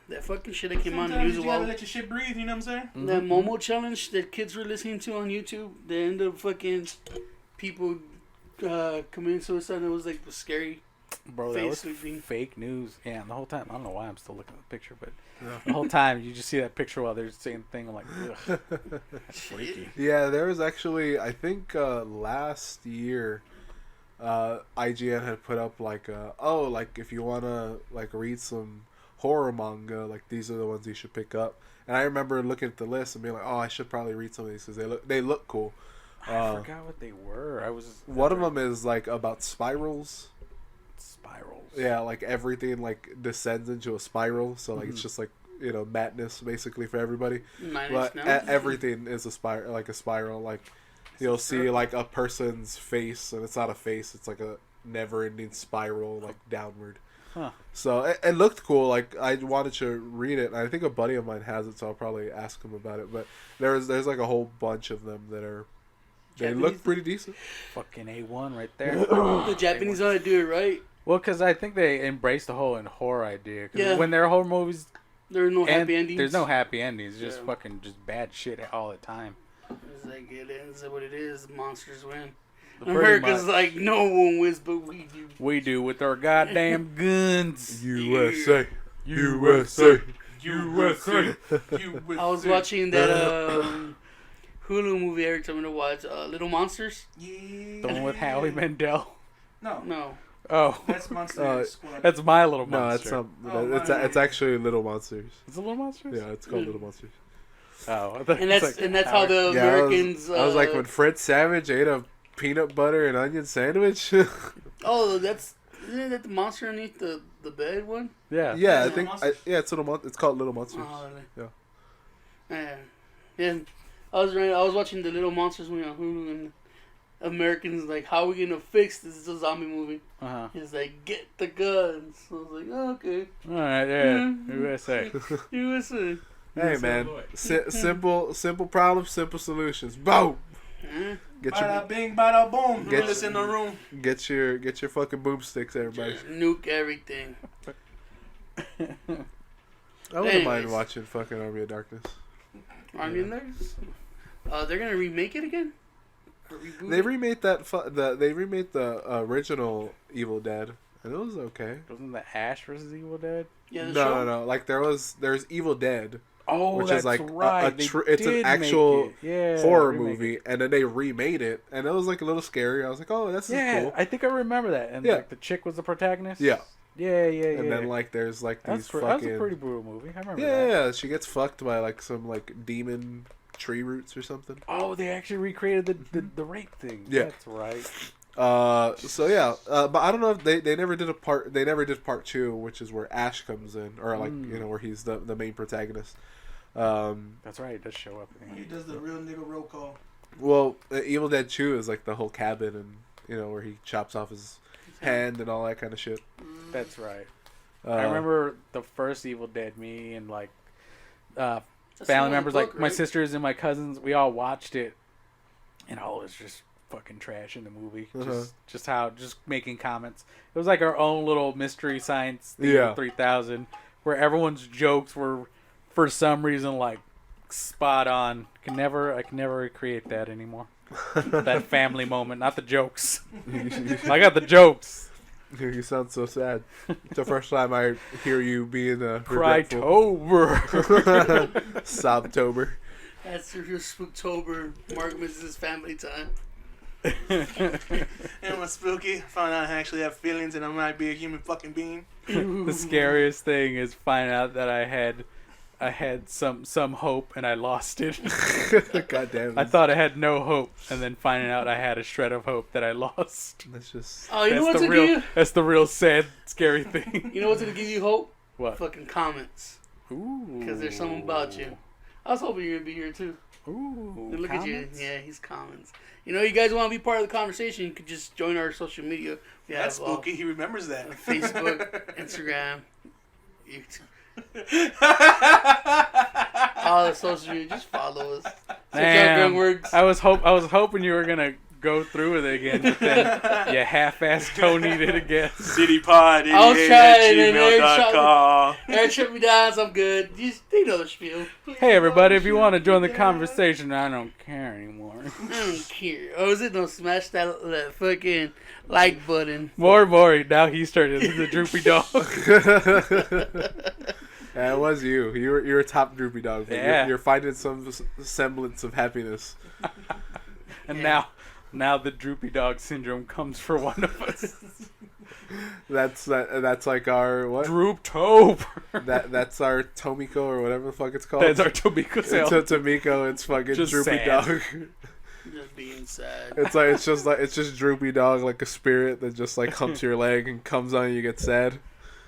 that fucking shit that came on the news you a gotta while. let your shit breathe. You know what I'm saying? That Momo challenge that kids were listening to on YouTube. The end of fucking people committing suicide. It was like scary. Bro, that face was sweeping. fake news. Yeah, and the whole time, I don't know why I'm still looking at the picture, but the whole time you just see that picture while they're saying the thing. I'm like, ugh, that's freaky. Yeah, there was actually, I think last year, IGN had put up like, like if you wanna like read some horror manga, like these are the ones you should pick up. And I remember looking at the list and being like, I should probably read some of these because they look cool. I forgot what they were. One of them is like about spirals. Spirals. Yeah, like everything like descends into a spiral, so like it's just like madness basically for everybody. But everything is a spiral, like a spiral. Like you'll see like a person's face, and it's not a face; it's like a never-ending spiral, like downward. Huh. So it looked cool. Like I wanted to read it, and I think a buddy of mine has it, so I'll probably ask him about it. But there's like a whole bunch of them that are. They look pretty decent. Fucking A1 right there. The Japanese know how to do it right. Well, because I think they embrace the whole horror idea. Cause Yeah. when they're horror movies, There are no happy endings. there's no happy endings. It's just Yeah. fucking just bad shit all the time. It's like it ends up what it is. Monsters win. Pretty America's much. like no one wins, but we do. We do with our goddamn guns. USA. USA. USA. I was watching that Hulu movie every time I watch Little Monsters. Yeah. The one with Howie Mandel. No, Oh, that's Monster Squad. that's my little No, monster. that's not. It's actually Little Monsters. It's a little monster. Yeah, it's called Little Monsters. Oh, And that's how the Yeah, Americans. I was like when Fred Savage ate a peanut butter and onion sandwich. isn't that the monster underneath the bed one? Yeah. Yeah, I Little think. Monsters? It's It's called Little Monsters. Oh, really? Yeah. Yeah. I was watching the Little Monsters movie on Hulu, and Americans like, how are we gonna fix this? It's a zombie movie. Uh-huh. He's like, get the guns. So I was like, oh, okay. All right. Yeah. Mhm. USA. USA. Hey man, simple problems, simple solutions. Boom. Huh? Get Bada your bing, bada boom. Get- Get us in the room. get your fucking boomsticks, everybody. Just nuke everything. I wouldn't mind Anyways. watching fucking Army of Darkness. I mean, they're gonna remake it again. They remade they remade the original Evil Dead, and it was okay. Wasn't the Ash versus Evil Dead? Yeah, No. Like there's Evil Dead, Oh, which that's is like right. it's an actual horror remake movie, it. and then they remade it, and it was like a little scary. I was like, oh, this is cool. I think I remember that. And like the chick was the protagonist. Yeah. Yeah. And then like there's like these fucking. That's a pretty brutal movie. I remember that. Yeah, she gets fucked by like some like demon tree roots or something. Oh, they actually recreated the rape thing. Yeah. That's right. So yeah, but I don't know if they never did part 2, which is where Ash comes in, or like where he's the main protagonist. That's right. It does show up. He does the real nigga roll call. Well, Evil Dead 2 is like the whole cabin, and where he chops off his hand and all that kind of shit. That's right. I remember the first Evil Dead. Me and like family members, like my sisters and my cousins, we all watched it, and all was just fucking trash in the movie. Just making comments. It was like our own little Mystery Science Theater 3000, where everyone's jokes were, for some reason, like spot on. I can never recreate that anymore. That family moment, not the jokes. I got the jokes. You sound so sad. It's the first time I hear you being Crytober. Sadtober. That's your Spooktober. Mark misses family time. And what's spooky? I found out I actually have feelings and I might be a human fucking being. The scariest thing is finding out that I had some hope and I lost it. God damn it. I thought I had no hope, and then finding out I had a shred of hope that I lost. That's just. Oh, you know what's gonna give you? That's the real sad, scary thing. You know what's gonna give you hope? What? Fucking comments. Ooh. Because there's something about you. I was hoping you were gonna be here too. Ooh. Look comments? at you. Yeah, he's comments. You guys want to be part of the conversation, you could just join our social media. We That's have spooky. He remembers that. Facebook, Instagram, YouTube. All the social media. Just follow us. Damn. Words. I was hoping you were gonna go through with it again, but then you half-assed Tony'd it again. CityPod. I was trying, and gmail.com. Eric shut me down, so I'm good. They know the spiel. Hey everybody, if you want to join the conversation, I don't care anymore. I don't care. Oh, is it? No, smash that fucking like button. More. Now he started the droopy dog. Yeah, it was you. You're a top droopy dog. Yeah. You're finding some semblance of happiness. And now the droopy dog syndrome comes for one of us. That's like our what? Drooptober. That's our Tomiko or whatever the fuck it's called. That's our Tomiko sale. Tomiko, it's fucking Just droopy sad. dog. Just being sad. It's just droopy dog, like a spirit that just like humps your leg and comes on you, get sad.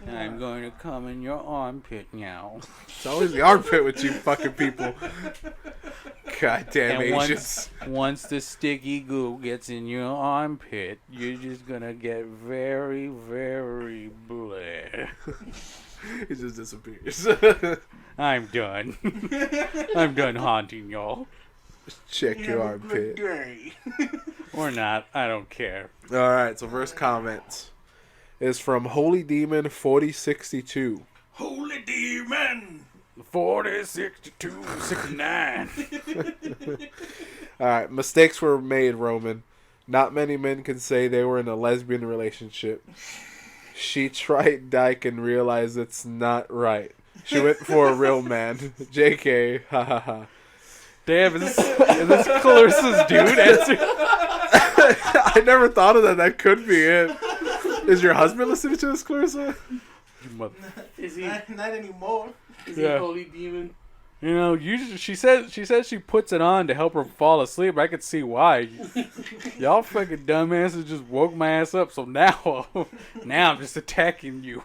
I'm going to come in your armpit now. It's always the armpit with you fucking people. Goddamn And Asians. once the sticky goo gets in your armpit, you're just gonna get very, very bleh. He just disappears. I'm done. I'm done haunting y'all. Check your armpit. Or not. I don't care. Alright, so first comment is from Holy Demon 4062. Holy demon! 40, 62, 69. Alright, mistakes were made, Roman. Not many men can say they were in a lesbian relationship. She tried dyke and realized it's not right. She went for a real man. JK, ha ha ha. Damn, is this Clarissa's dude answer? I never thought of that. That could be it. Is your husband listening to this, Clarissa? Is he? Not anymore. Is he a holy demon? You know, usually she says she puts it on to help her fall asleep. I could see why. Y'all fucking dumbasses just woke my ass up. So now I'm just attacking you.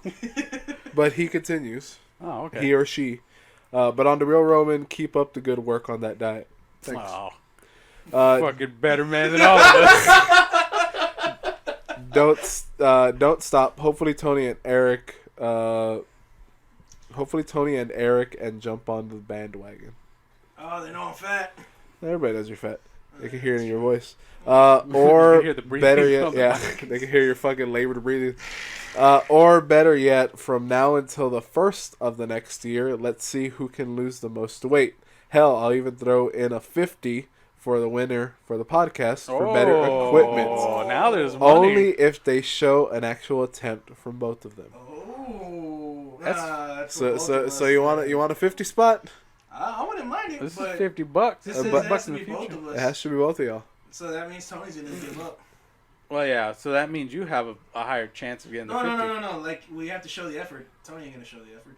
But he continues. Oh, okay. He or she. But on the real Roman, keep up the good work on that diet. Thanks. Oh, fucking better man than all of us. Don't stop. Hopefully Tony and Eric and jump on the bandwagon. Oh, they know I'm fat. Everybody knows you're fat. They can hear it in your voice. Or hear the breathing better yet, from the yeah, they can hear your fucking labored breathing. Or better yet, from now until the first of the next year, let's see who can lose the most weight. Hell, I'll even throw in a 50 for the winner for the podcast for better equipment. Oh, now there's money. Only if they show an actual attempt from both of them. Oh, That's- So you want a 50 spot? I wouldn't mind it, This is but $50. this $50 is, bucks has to in be the both future. of It us. has to be both of y'all. So that means Tony's gonna give up. Well, yeah. So that means you have a higher chance of getting the 50. No. Like we have to show the effort. Tony ain't gonna show the effort.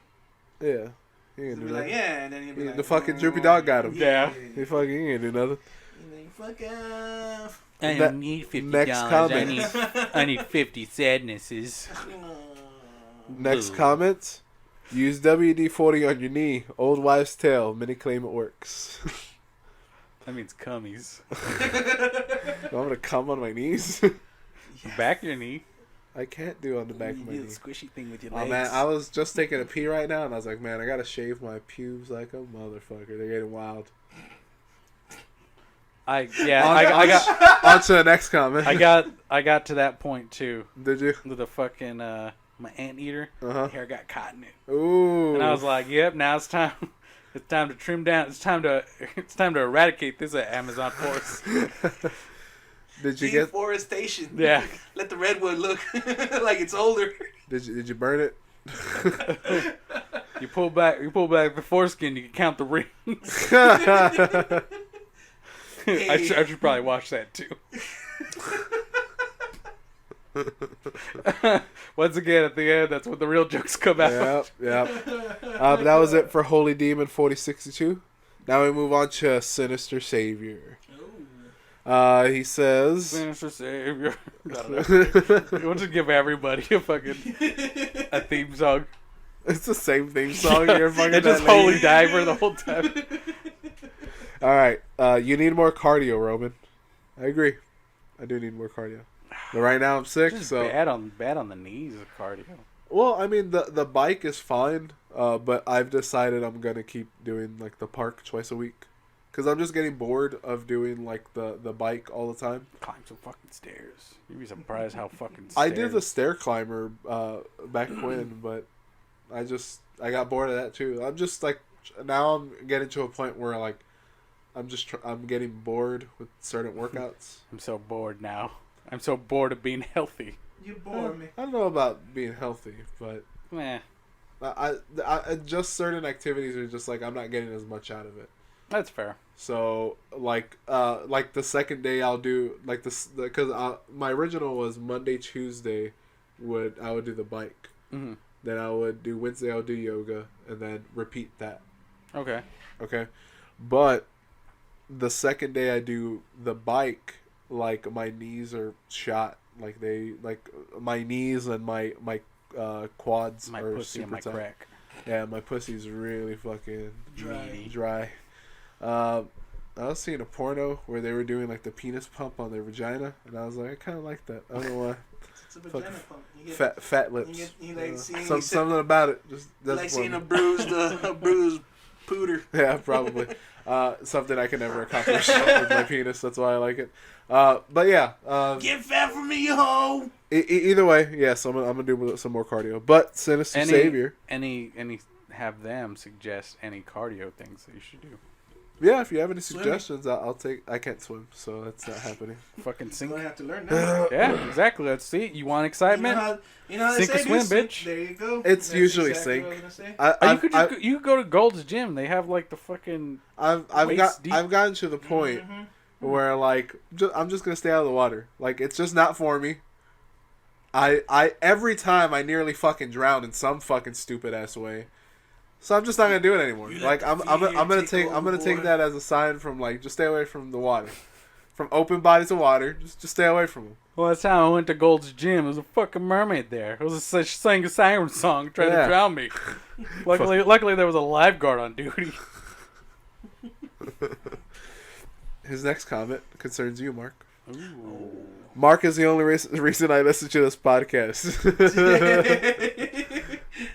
Yeah. He He'll ain't be do like, nothing. yeah, and then he'll be like, The fucking droopy dog got him. Yeah. He ain't do nothing. He'll be like, fuck off. I Ne- don't need $50. next comment. I need 50 sadnesses. Next Boo. comment. Use WD-40 on your knee. Old wives' tale. Many claim it works. That means cummies. I'm gonna come on my knees. Back your knee. I can't do on the back of my You knee. do the squishy thing with your Oh legs. man, I was just taking a pee right now, and I was like, man, I gotta shave my pubes like a motherfucker. They're getting wild. I On- got On to the next comment. I got to that point too. Did you? With the fucking my anteater. Uh-huh. Hair got caught in it. Ooh. And I was like, "Yep, now it's time. It's time to trim down. It's time to eradicate this Amazon forest." Did you get? Deforestation. Yeah. Let the redwood look like it's older. Did you burn it? You pull back the foreskin. You can count the rings. I should probably watch that too. Once again, at the end, that's when the real jokes come out. Yep. But that was it for Holy Demon 4062. Now we move on to Sinister Savior. He says. Sinister Savior. I don't know. You want to give everybody a theme song? It's the same theme song. You're fucking It's just that lady. Holy Diver the whole time. All right. You need more cardio, Roman. I agree. I do need more cardio. But right now I'm sick, Just so. bad on the knees of cardio. Well, I mean the bike is fine, but I've decided I'm gonna keep doing like the park twice a week, cause I'm just getting bored of doing like the bike all the time. Climb some fucking stairs. You'd be surprised how fucking. I did the stair climber back when, but I got bored of that too. I'm just like now I'm getting to a point where like I'm getting bored with certain workouts. I'm so bored now. I'm so bored of being healthy. You bore me. I don't know about being healthy, but Meh. I just certain activities are just like I'm not getting as much out of it. That's fair. So like the second day I'll do like this because my original was Monday, Tuesday I would do the bike. Mm-hmm. Then I would do Wednesday I would do yoga and then repeat that. Okay. Okay. But the second day I do the bike, like my knees are shot. Like my knees and my quads My are pussy and super my tight. crack. Yeah, my pussy's really fucking Dry. dry. I was seeing a porno where they were doing like the penis pump on their vagina, and I was like, I kind of like that. I don't know why. It's a vagina pump. You get, Fat lips. you like seeing Something about it. Just like that's seeing a one. bruised pooter. Yeah, probably. Something I can never accomplish with my penis. That's why I like it. But yeah. Get fat from me, you hoe. Either way, yes, I'm gonna do some more cardio. But Sinister Savior. Any have them suggest any cardio things that you should do. Yeah, if you have any Swimming. suggestions, I'll take. I can't swim, so that's not happening. Fucking You're sink. gonna have to learn that. Yeah, exactly. Let's see. You want excitement? You know how Sink they or say swim, this? bitch. There you go. It's That's usually exactly sink. what I was gonna say. You could just you could go to Gold's Gym. They have like the fucking. I've waist deep. gotten to the point Mhm. where like I'm just gonna stay out of the water. Like it's just not for me. I every time I nearly fucking drown in some fucking stupid ass way. So I'm just not gonna do it anymore. You Like let I'm the fear gonna take take over, I'm gonna take boy. that as a sign from like just stay away from the water, from open bodies of water. Just stay away from them. Well, that's how I went to Gold's Gym. There was a fucking mermaid there. It was sang a siren song trying Yeah. to drown me. Luckily, there was a lifeguard on duty. His next comment concerns you, Mark. Ooh. Mark is the only reason I listen to this podcast.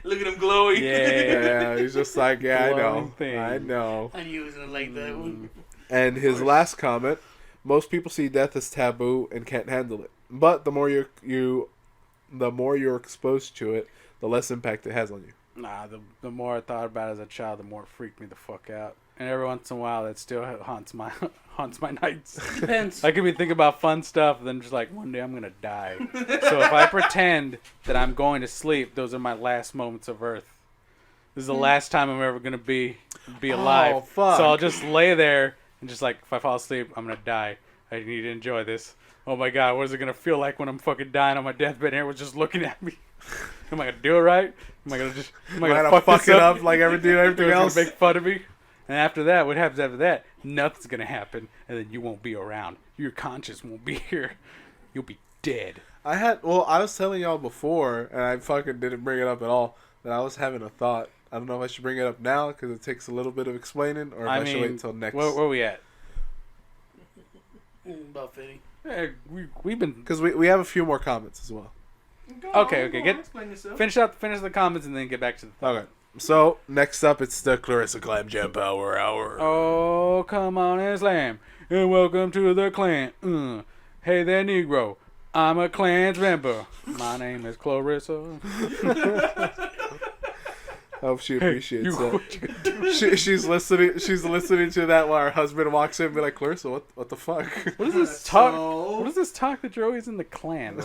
Look at him glowing. Yeah, he's just like, yeah, I know, Glowing thing. I know. I knew it was gonna like that one. And his last comment: most people see death as taboo and can't handle it. But the more you're exposed to it, the less impact it has on you. Nah, the more I thought about it as a child, the more it freaked me the fuck out. And every once in a while, that still haunts my nights. Depends. I could be thinking about fun stuff, and then just like one day I'm gonna die. So if I pretend that I'm going to sleep, those are my last moments of Earth. This is the last time I'm ever gonna be alive. Oh, fuck. So I'll just lay there and just like, if I fall asleep, I'm gonna die. I need to enjoy this. Oh my god, what is it gonna feel like when I'm fucking dying on my deathbed and everyone's just looking at me? Am I gonna do it right? Am I gonna fuck it up like everything Everyone's else? gonna make fun of me? And after that, what happens after that? Nothing's gonna happen, and then you won't be around. Your conscience won't be here. You'll be dead. I was telling y'all before, and I fucking didn't bring it up at all, that I was having a thought. I don't know if I should bring it up now because it takes a little bit of explaining, or if I should wait until next. Where we at? About 50. We've been Because we have a few more comments as well. Okay. Explain yourself. finish the comments and then get back to the. Okay. So, next up, it's the Clarissa Clam Jam Power Hour. Oh, come on and slam, and welcome to the clan. Hey there, Negro. I'm a clan's member. My name is Clarissa. I hope she appreciates what that. you gonna do? She's listening to that while her husband walks in and be like, Clarissa, what the fuck? What is this talk? What is this talk that you're always in the clan?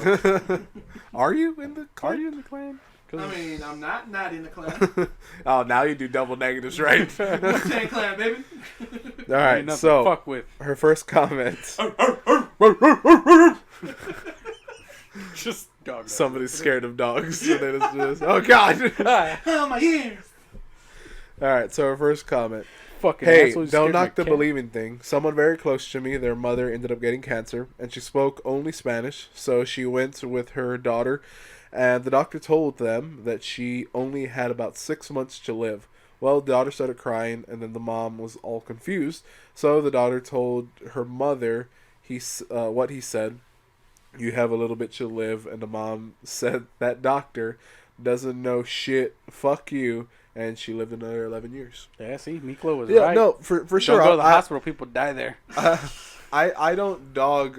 Are you in the Are you in the clan? I mean, I'm not in the clan. Oh, now you do double negatives, right? Wu-Tang Clan, baby. All right, Ain't nothing so to fuck with. her first comment. Just dog. Somebody's scared of dogs. So they just, oh, God. Oh, my ears. All right, so her first comment. Fucking Hey, asshole, you don't scared my knock the cat. believing thing. Someone very close to me, their mother ended up getting cancer, and she spoke only Spanish, so she went with her daughter, and the doctor told them that she only had about 6 months to live. Well, the daughter started crying, and then the mom was all confused, so the daughter told her mother what he said. You have a little bit to live, and the mom said that doctor doesn't know shit, fuck you, and she lived another 11 years. Yeah, see, Miklo was Yeah, right. no, for sure. Don't go to the hospital. People die there. I don't dog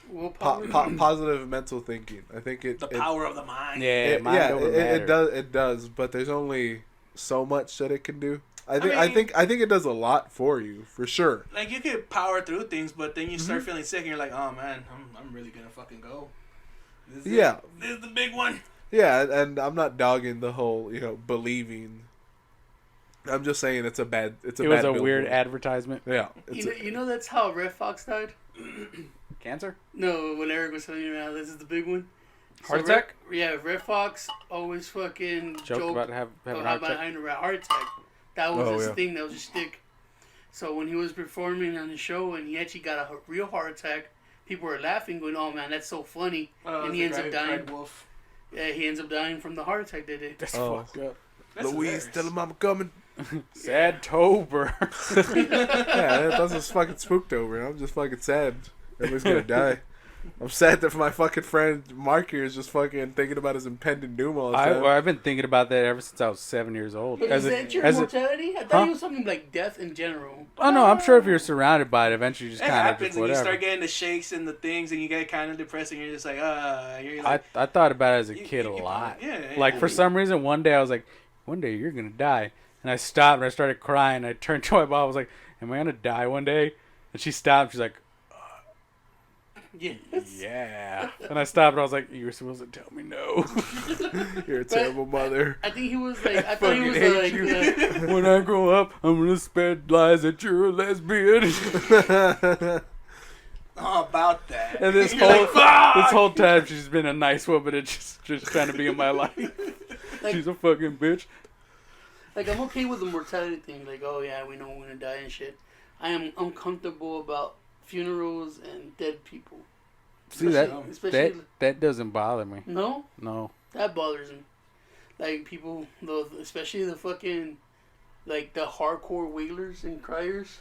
Willpower. positive mental thinking. I think The power of the mind. it does, but there's only so much that it can do. I think it does a lot for you, for sure. Like, you could power through things, but then you start feeling sick and you're like, oh, man, I'm really going to fucking go. This is Yeah. it. This is the big one. Yeah, and I'm not dogging the whole, believing. I'm just saying it was a It was bad a weird billboard. advertisement. Yeah. You know that's how Red Fox died? Cancer? No, when Eric was telling you now, this is the big one. Heart attack? Red Fox always fucking Joked about having a heart attack. behind a heart attack. That was his yeah. thing. That was his stick. So when he was performing on the show and he actually got a real heart attack, people were laughing, going, "Oh man, that's so funny," and he ends up dying. Wolf. Yeah, he ends up dying from the heart attack that day. That's Oh. fucked up. That's Louise, hilarious. tell him I'm coming. Sadtober. Yeah, that's just fucking spooked over. I'm just fucking sad. Everybody's gonna die. I'm sad that my fucking friend Mark here is just fucking thinking about his impending doom all the time. I've been thinking about that ever since I was 7 years old. Is that your mortality? I thought Huh? it was something like death in general. Oh no, I'm sure if you're surrounded by it, eventually you just It kind of happens just and you whatever. start getting the shakes and the things and you get kind of depressed and you're just like, you're like, I thought about it as a You- kid you- a lot. yeah, Like yeah. for some reason, one day I was like, one day you're gonna die, and I stopped and I started crying. I turned to my mom, I was like, am I gonna die one day? And she stopped. She's like, Yes. yeah. And I stopped and I was like, you were supposed to tell me no. You're a terrible mother. I think he was like, I thought he was fucking like, hate When I grow up, I'm gonna spread lies that you're a lesbian. oh, about that. And this You're like, whole time she's been a nice woman and just trying to be in my life. Like- She's a fucking bitch. like I'm okay with the mortality thing. Like, oh yeah, we know we're gonna die and shit. I am uncomfortable about funerals and dead people. See that Especially that doesn't bother me. no, No. that bothers me. Like people, especially the fucking, like the hardcore wailers and criers.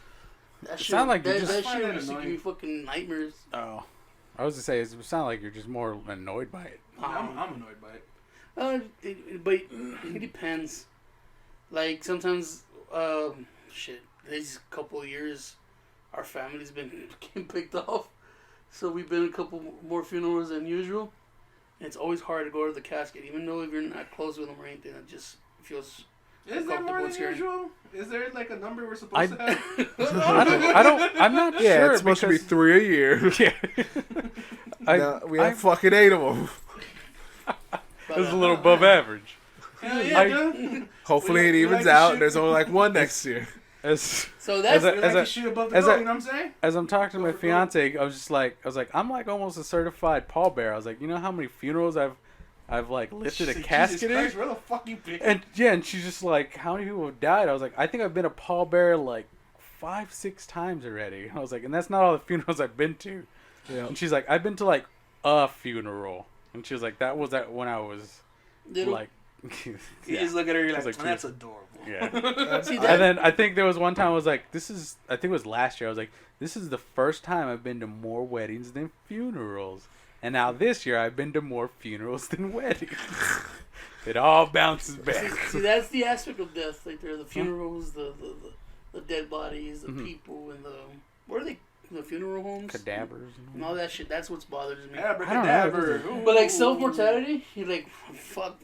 That shit, sound like you that, just that find shit that used to give me annoying. fucking nightmares. Oh. I was to say it sounds like you're just more annoyed by it. I'm annoyed by it. But it depends. Like sometimes, these couple of years, our family's been getting picked off, so we've been a couple more funerals than usual. And it's always hard to go to the casket, even though if you're not close with them or anything. It just feels. Is there more than Comfortable usual? Is there like a number we're supposed to have? I'm not Yeah, sure. it's supposed to be because- 3 a year. Yeah. Now, we have fucking 8 of them. That's a little above average. Hell yeah, I- dude. Hopefully it We evens like to out shoot- and there's only like one next year. As So that's As We a- like to shoot above the as goal, a- you know what I'm saying? as I'm talking to my Go for fiance, I was like, I'm like almost a certified pallbearer. I was like, you know how many funerals I've like lifted a Jesus casket Christ, in? where the fuck you been? And yeah, and she's just like, how many people have died? I was like, I think I've been a pallbearer like 5-6 times already. I was like, and that's not all the funerals I've been to. Yeah. And she's like, I've been to like a funeral. And she was like, that was when I was Little. like, You yeah. just look at her, you're I was like, like, that's adorable. Yeah. See, And that, then I think there was one time I was like, I think it was last year. I was like, this is the first time I've been to more weddings than funerals. And now this year I've been to more funerals than weddings. It all bounces back. see, that's the aspect of death. Like there are the funerals, the dead bodies, the Mhm. people, and the what are they? The funeral homes, Cadavers. and all that shit. That's what's bothers me. Abracadabra. Ooh. But like self mortality, you're like, fuck,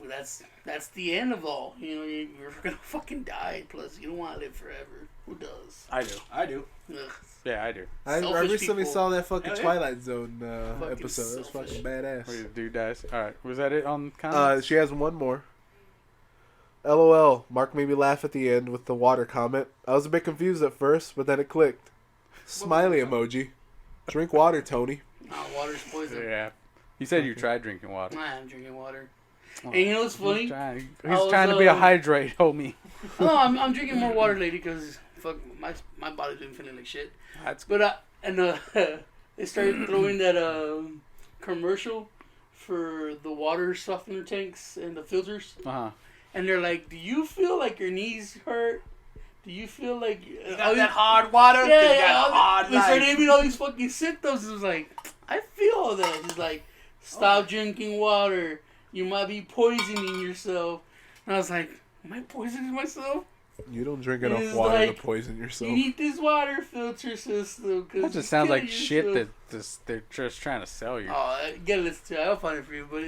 that's the end of all. You know, you're gonna fucking die. Plus, you don't want to live forever. Who does? I do. I do. Ugh. Yeah, I do. I Selfish recently people. saw that fucking Hell yeah. Twilight Zone Fucking episode. It was selfish. fucking Where badass. the dude dies. All right. Was that it on comments? She has one more. LOL. Mark made me laugh at the end with the water comment. I was a bit confused at first, but then it clicked. Smiley emoji. Drink water, Tony. Nah, water's poison. Yeah. You said you tried drinking water. I am drinking water. Oh, And you know what's funny? He's trying, I he's was, trying to be a hydrate, homie. No, I'm drinking more water lately because fuck my body's been feeling like shit. That's But they started throwing that commercial for the water softener tanks and the filters, uh-huh. and they're like, "Do you feel like your knees hurt? Do you feel like You got that hard water? 'Cause you got a hard They started life. naming all these fucking symptoms. It was like, I feel all that. It's like, stop drinking water. You might be poisoning yourself. And I was like, am I poisoning myself? You don't drink It enough is water like- to poison yourself. You need this water filter system. That just sounds like shit that they're just trying to sell you. Oh, get it. I'll find it for you. But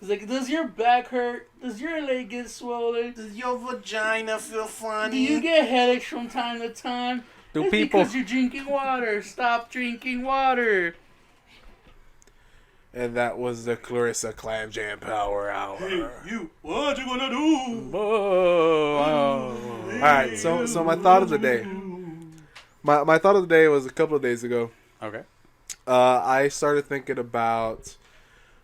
it's like, does your back hurt? Does your leg get swollen? Does your vagina feel funny? Do you get headaches from time to time? Do It's people because you're drinking water. Stop drinking water. And that was the Clarissa Clam Jam Power Hour. You, what you gonna do? Whoa. Alright, so my thought of the day. My thought of the day was a couple of days ago. Okay. I started thinking about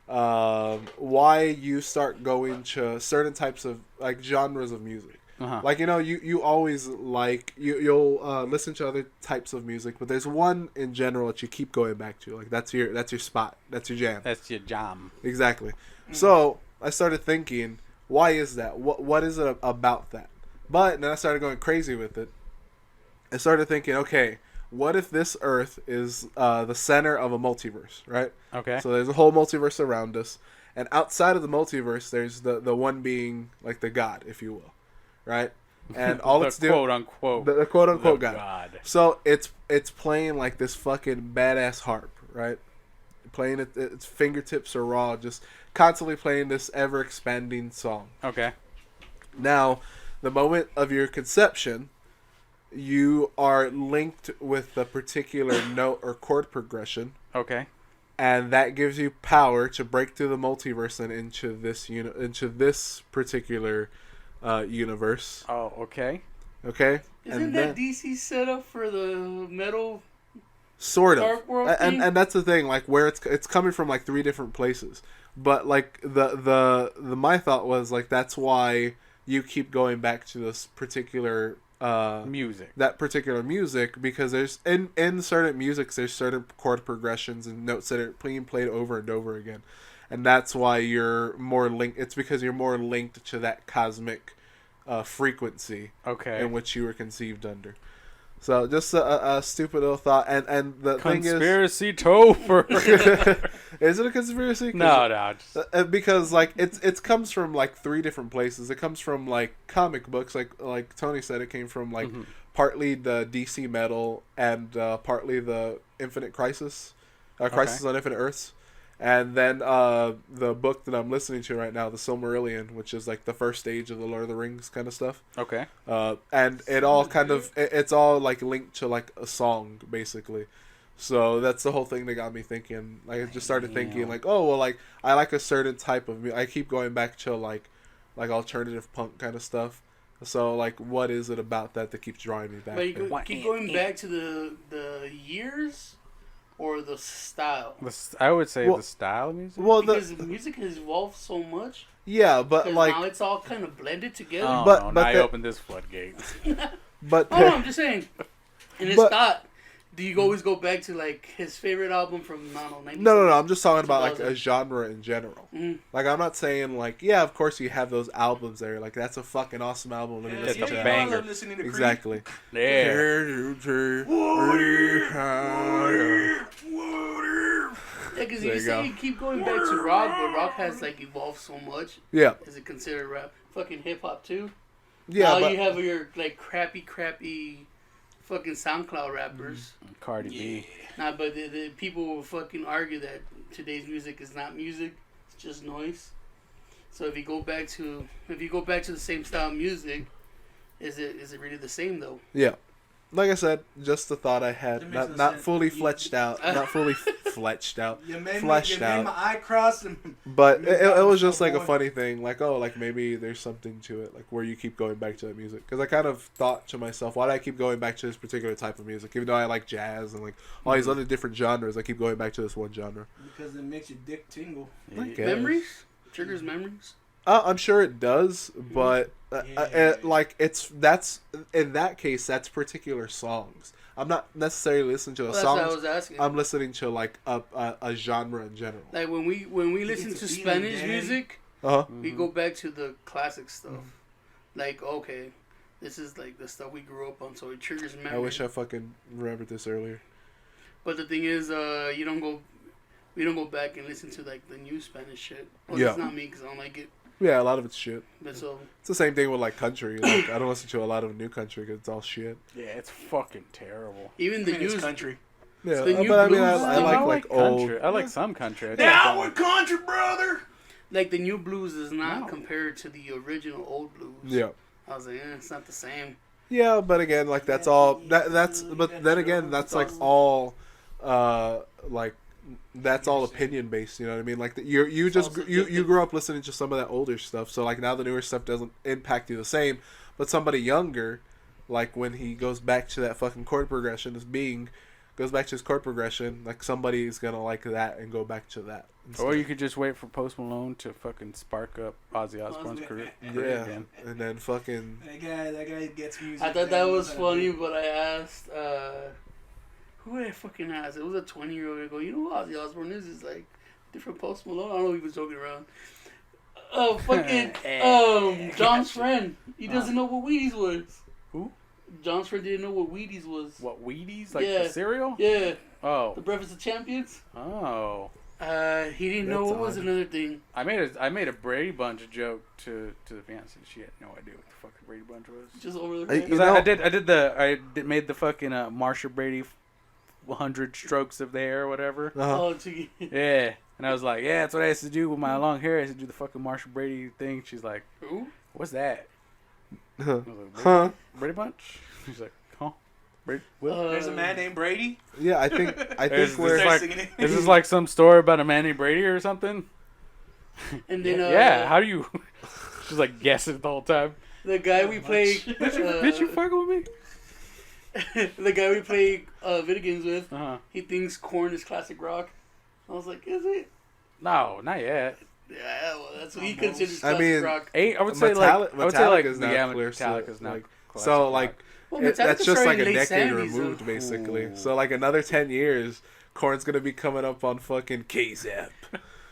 why you start going to certain types of like genres of music. Uh-huh. Like you always like you'll listen to other types of music, but there's one in general that you keep going back to. Like that's your spot, that's your jam. That's your jam. Exactly. So I started thinking, why is that? What is it about that? But then I started going crazy with it. I started thinking, okay, what if this Earth is the center of a multiverse, right? Okay. So there's a whole multiverse around us, and outside of the multiverse, there's the one being like the God, if you will, right? And all the it's doing, quote unquote. the quote unquote the God. So it's playing like this fucking badass harp, right? Playing it, its fingertips are raw, just constantly playing this ever expanding song. Okay. Now, the moment of your conception, you are linked with the particular note or chord progression, Okay. and that gives you power to break through the multiverse and into this particular universe. Oh, okay. Okay, Isn't and that then, DC set up for the metal? sort of, Dark World thing? and that's the thing, like where it's coming from, like 3 different places. But like the my thought was like that's why you keep going back to this particular Music. that particular music, because there's in certain musics there's certain chord progressions and notes that are being played over and over again, and that's why you're more linked. It's because you're more linked to that cosmic frequency Okay. in which you were conceived under. So just a stupid little thought, and the Conspiracy Tober. thing is it a conspiracy? No. Because like it's comes from like 3 different places. It comes from like comic books, like Tony said, it came from like partly the DC metal and partly the Infinite Crisis, Crisis on Infinite Earths, And then the book that I'm listening to right now, The Silmarillion, which is like the first stage of the Lord of the Rings kind of stuff. Okay. And it all kind of it's all like linked to like a song basically. So that's the whole thing that got me thinking. Like I just started thinking like, oh well, like I like a certain type of music. I keep going back to like alternative punk kind of stuff. So like, what is it about that keeps drawing me back? But you keep going back to the years. Or the style. I would say the style of music. Well, because the music has evolved so much. Yeah, but like now it's all kind of blended together. Oh, but no, but I opened this floodgate. But oh, no, I'm just saying. And it's not. Do you always go back to like his favorite album from I don't know? No. I'm just talking about like a genre in general. Mm-hmm. Like I'm not saying like of course you have those albums there. Like that's a fucking awesome album. Let me listen to that. Banger. Exactly. Yeah. Yeah, because you say you keep going back to rock, but rock has like evolved so much. Yeah. Is it considered rap? Fucking hip hop too. Yeah. Now you have your like crappy fucking SoundCloud rappers. Cardi B. Nah, but the people will fucking argue that today's music is not music; it's just noise. So if you go back to the same style of music, is it really the same though? Yeah. Like I said, just the thought I had, not fully fleshed out, not fully fleshed out, fleshed out. My eye crossed, but it was just like a funny thing, like like maybe there's something to it, like where you keep going back to that music. Because I kind of thought to myself, why do I keep going back to this particular type of music, even though I like jazz and like all these other different genres? I keep going back to this one genre because it makes your dick tingle. Memories, triggers memories. I'm sure it does, but like that's in that case that's particular songs. I'm not necessarily listening to a song. That's what I was asking. I'm listening to like a genre in general. Like when we listen to Spanish music, we go back to the classic stuff. Like okay, this is like the stuff we grew up on, so it triggers memory. I wish I fucking remembered this earlier. But the thing is, we don't go back and listen to like the new Spanish shit. Well, Yeah. it's not me because I don't like it. Yeah, a lot of it's shit. But so It's the same thing with like country. Like I don't listen to a lot of new country because it's all shit. Yeah, it's fucking terrible. even the new country. Yeah, The new but I mean, blues I stuff. like old. country. I like some country. Downward country, brother. like the new blues is not compared to the original old blues. Yeah. I was like, it's not the same. Yeah, but again, like that's all. That's but then again, that's like all, like that's all opinion based. You know what I mean? Like you grew up listening to some of that older stuff, so like now the newer stuff doesn't impact you the same. But somebody younger, like when he goes back to that fucking chord progression, goes back to his chord progression, like somebody's gonna like that and go back to that. Or you could just wait for Post Malone to fucking spark up Ozzy Osbourne's career again. And then fucking That guy gets music. I thought that was funny, but I asked, who did I fucking ask? It was a 20-year-old. I go, you know who Ozzy Osbourne is? It's like different Post Malone. I don't know if he was joking around. Oh, fucking, John's friend. He doesn't know what Wheaties was. Who? John's friend didn't know what Wheaties was. What, Wheaties? Like Yeah. the cereal? Yeah. Oh. The Breakfast of Champions. Oh. He didn't know what was another thing. I made a Brady Bunch joke to the fiance. She had no idea what the fuck a Brady Bunch was. Just over Hey, there. you know- I made the fucking Marsha Brady 100 strokes of the hair or whatever. Oh, Yeah. And I was like, yeah, that's what I used to do with my long hair. I used to do the fucking Marsha Brady thing. She's like, who? what's that? I was like, Huh? Brady Bunch? She's like, huh? Brady? There's a man named Brady. Yeah, I think There's we're this, like, this is like some story about a man named Brady or something. And then Yeah, how do you? She's like guessing the whole time. the guy we play. Bitch, you fucking with me? The guy we play video games with. Uh-huh. He thinks Korn is classic rock. I was like, is it? No, not yet. Yeah, well, that's what he considers I classic mean, rock. I would say like Metallica's not yeah, clear, Metallica's so, not. like, classic so rock. like Well, that's Metallica just like started a in late decade 70s, removed, though. basically. Ooh. So like another 10 years, Korn's gonna be coming up on fucking KZAP.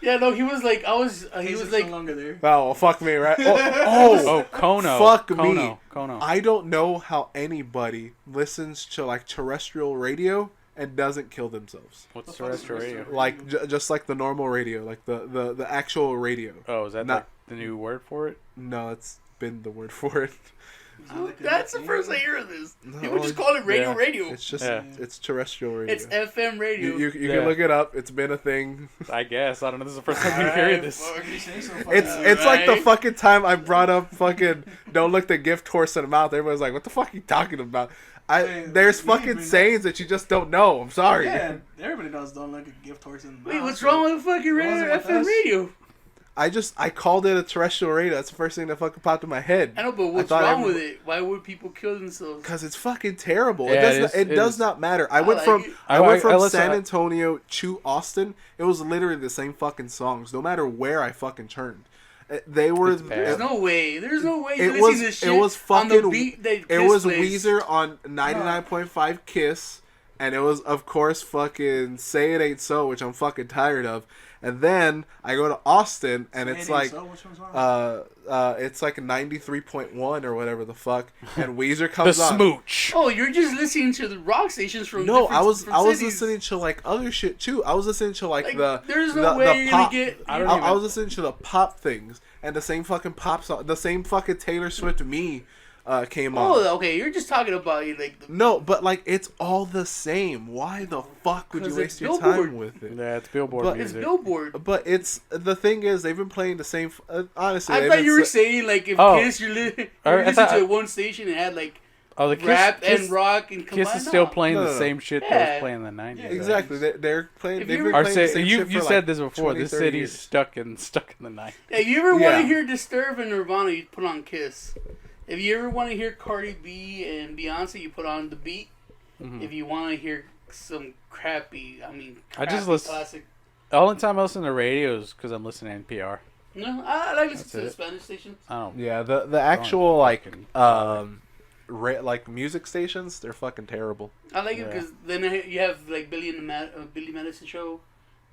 Yeah, no, he was like, he was like, no longer there. Oh, well, fuck me, right? Oh, Kono. fuck Kono. me. Kono. I don't know how anybody listens to like terrestrial radio and doesn't kill themselves. What's terrestrial radio? Like just like the normal radio, like the actual radio. Oh, is that Not- like the new word for it? No, it's been the word for it. That's the first I hear of this. No, People just call it radio. It's just Yeah. it's terrestrial radio. It's FM radio. You can look it up. It's been a thing. I guess. I don't know. This is the first time you're hearing this. It's like the fucking time I brought up fucking don't look the gift horse in the mouth. Everyone's like, what the fuck are you talking about? There's fucking sayings that you just don't know. I'm sorry. Yeah, everybody knows don't look a gift horse in the mouth. Wait, what's wrong with fucking radio? FM radio. I called it a terrestrial radio. That's the first thing that fucking popped in my head. I know, but what's wrong with it? Why would people kill themselves? Because it's fucking terrible. Yeah, it does not matter. I went like from it. San Antonio to Austin. It was literally the same fucking songs, no matter where I fucking turned. They were. There's no way. There's no way. It was. This shit It was fucking. on the beat that it was plays. Weezer on 99.5 Kiss, and it was of course fucking Say It Ain't So, which I'm fucking tired of. And then I go to Austin, and it's like, it's like a 93.1 or whatever the fuck, and Weezer comes The on. smooch. Oh, you're just listening to the rock stations from No, different- I was from cities. listening to like other shit too. I was listening to like the there's no the, way the you're pop. gonna get. I was listening to the pop things, and the same fucking pop song, the same fucking Taylor Swift "Me" came on. Oh, okay. You're just talking about like the. No, but like it's all the same. Why the fuck would you 'Cause waste it's your Billboard. time with it? Yeah, it's Billboard But It's music. Billboard. But it's the thing is they've been playing the same. Honestly, I they've thought been you were s- saying like if Oh. Kiss you're I listening thought- to one station and had like Oh, the Kiss, rap Kiss, and rock and combined. Kiss is still No. playing No, the no. same shit that Yeah. was playing in the 90s. exactly. They're playing. If They've you been ever- playing the same you shit for you like said this before. 20, This 30 city's years. stuck in the 90s. If you ever want Yeah. to hear Disturbed and Nirvana, you put on Kiss. If you ever want to hear Cardi B and Beyonce, you put on The Beat. Mhm. If you want to hear some crappy, I just crappy listen- classic. The only time I listen to radio is because I'm listening to NPR. No, I like listening That's to the it. Spanish stations. I don't. Yeah, the actual like fucking- like music stations, they're fucking terrible. I like it Yeah. because then you have like Billy Madison show.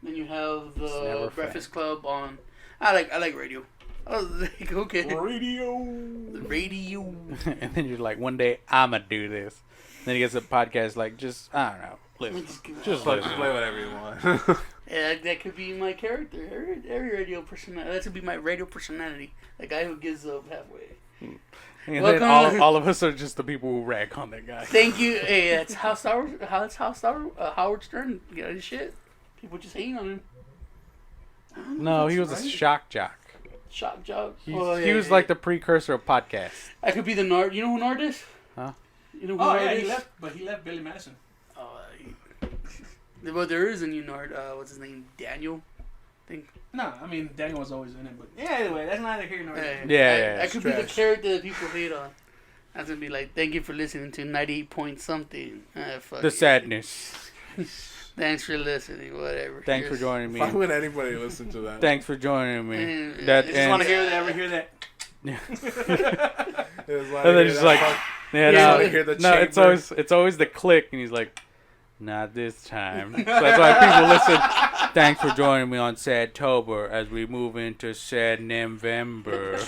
Then you have It's never the Breakfast Club on. I like radio. I was like, okay, Radio. the radio. and then you're like, one day I'ma do this. Then he gets a podcast like, just I don't know, listen, just listen. play whatever you want. Yeah, that could be my character. Every radio personality. That could be my radio personality. The guy who gives up halfway. And then Welcome. all of us are just the people who rag on that guy. Thank you. Hey, that's how Howard Stern got his shit. People just hating on him. No, he was a right. shock jock. Shock job. He, Oh, he yeah, was yeah. like the precursor of podcasts. I could be the Nard. You know who Nard is? Huh? You know who Oh Nard yeah, is? he left Billy Madison. Oh, but there is a new Nard. What's his name? Daniel. I think. No, I mean Daniel was always in it, but yeah. Anyway, that's neither here nor there. Yeah, I could be the trash. character that people hate on. I was gonna be like, thank you for listening to 98 point something. Fuck The it. sadness. Thanks for listening. Whatever. Thanks for Here's- joining me. Why would anybody listen to that? Thanks for joining me. Mm, That I Just and, want to hear that. It was and then just like, yeah, Yeah, no, I hear the no, it's chamber. always the click, and he's like, not this time. So that's why people listen. Thanks for joining me on Sadtober as we move into Sad November.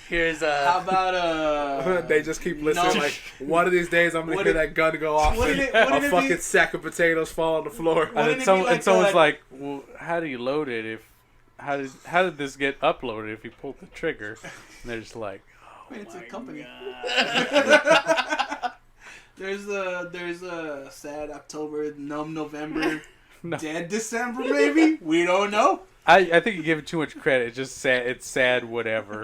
Here's How about they just keep listening. No. Like one of these days, I'm gonna What hear did- that gun go off what and did it a fucking be? sack of potatoes fall on the floor. What did And it then be like, someone's uh, like, well, how do you load it if how did this get uploaded if you pulled the trigger? And they're just like, it's a company. There's a sad October, numb November, No. dead December maybe. We don't know. I think you give it too much credit. It's just sad. It's sad whatever.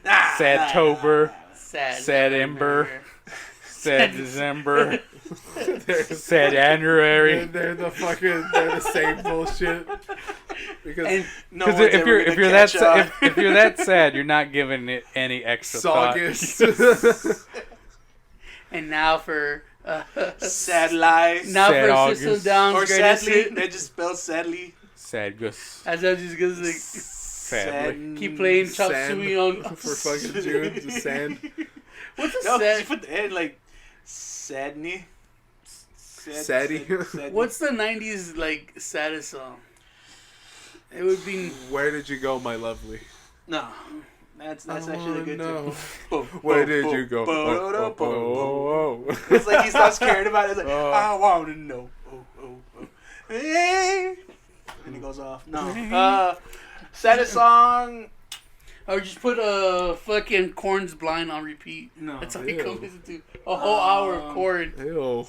Sadtober, Sad Ember. Sad December, sad January. They're the same bullshit. Because And no Because one's if ever you're gonna that catch up. if you're that sad, you're not giving it any extra thought. Saugus. And now for sad lies. now Sad for August. System Down's or greatest sadly, hit. they just spelled sadly. Sad Gus. As I was just gonna like, Sadly. keep playing Chop Sand Suey on. for fucking June. The sand. What's a No, 'cause you sad? put the end like sadney. Saddy. What's the '90s like saddest song? It would be Where did you go, my lovely? No, that's I actually a wanna good know. tune. Where did you go? Oh. It's like he starts caring about it. It's like, Oh. I want to know. Oh. Hey. And he goes off. No. Saddest song. Or just put fucking Korn's Blind on repeat. No. That's all you Ew. come listen to. A whole hour of Korn. Ew.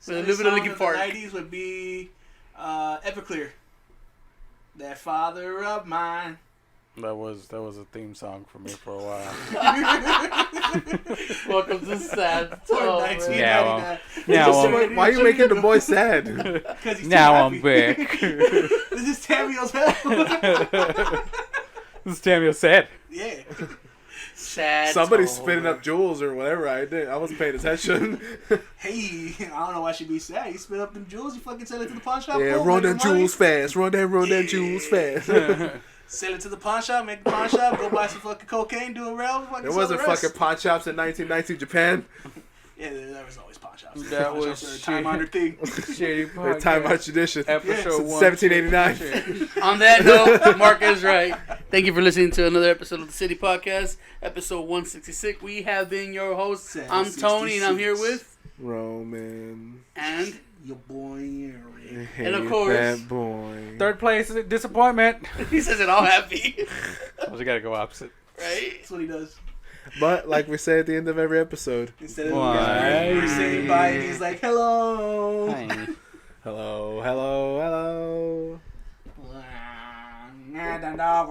With a The little bit of song Linkin of Park. the 90s would be Everclear. That father of mine. That was a theme song for me for a while. Welcome to Sad For Talk. 1999. Why are you making the boy sad? 'Cause he's Now too I'm happy. back. This is Tammy's hell. This is Samuel said. Yeah. Sad Somebody's Talk. spinning up jewels or whatever. I wasn't paying attention. Hey, I don't know why she'd be sad. You spit up them jewels, you fucking sell it to the pawn shop. Yeah, boom, run make them the money. jewels fast. Run them jewels fast. Sell it to the pawn shop, make the pawn shop, go buy some fucking cocaine, do a rail, fucking There sell wasn't the rest. fucking pawn shops in 1919 Japan. Yeah, there was always pawn shops. That Pawn was shops are a time-honored thing. Shady The time out tradition. Episode Since 1. 1789. On that note, Mark is right. Thank you for listening to another episode of the City Podcast, episode 166. We have been your hosts. I'm Tony, and I'm here with Roman. and Your boy Eric. And of course- that boy. Third place is disappointment. he says it all happy, We gotta go opposite. right? That's what he does. But like we say at the end of every episode, Instead of Why? we're saying bye, and he's like, hello. Hi. hello, hello, hello. Nah, nah, nah,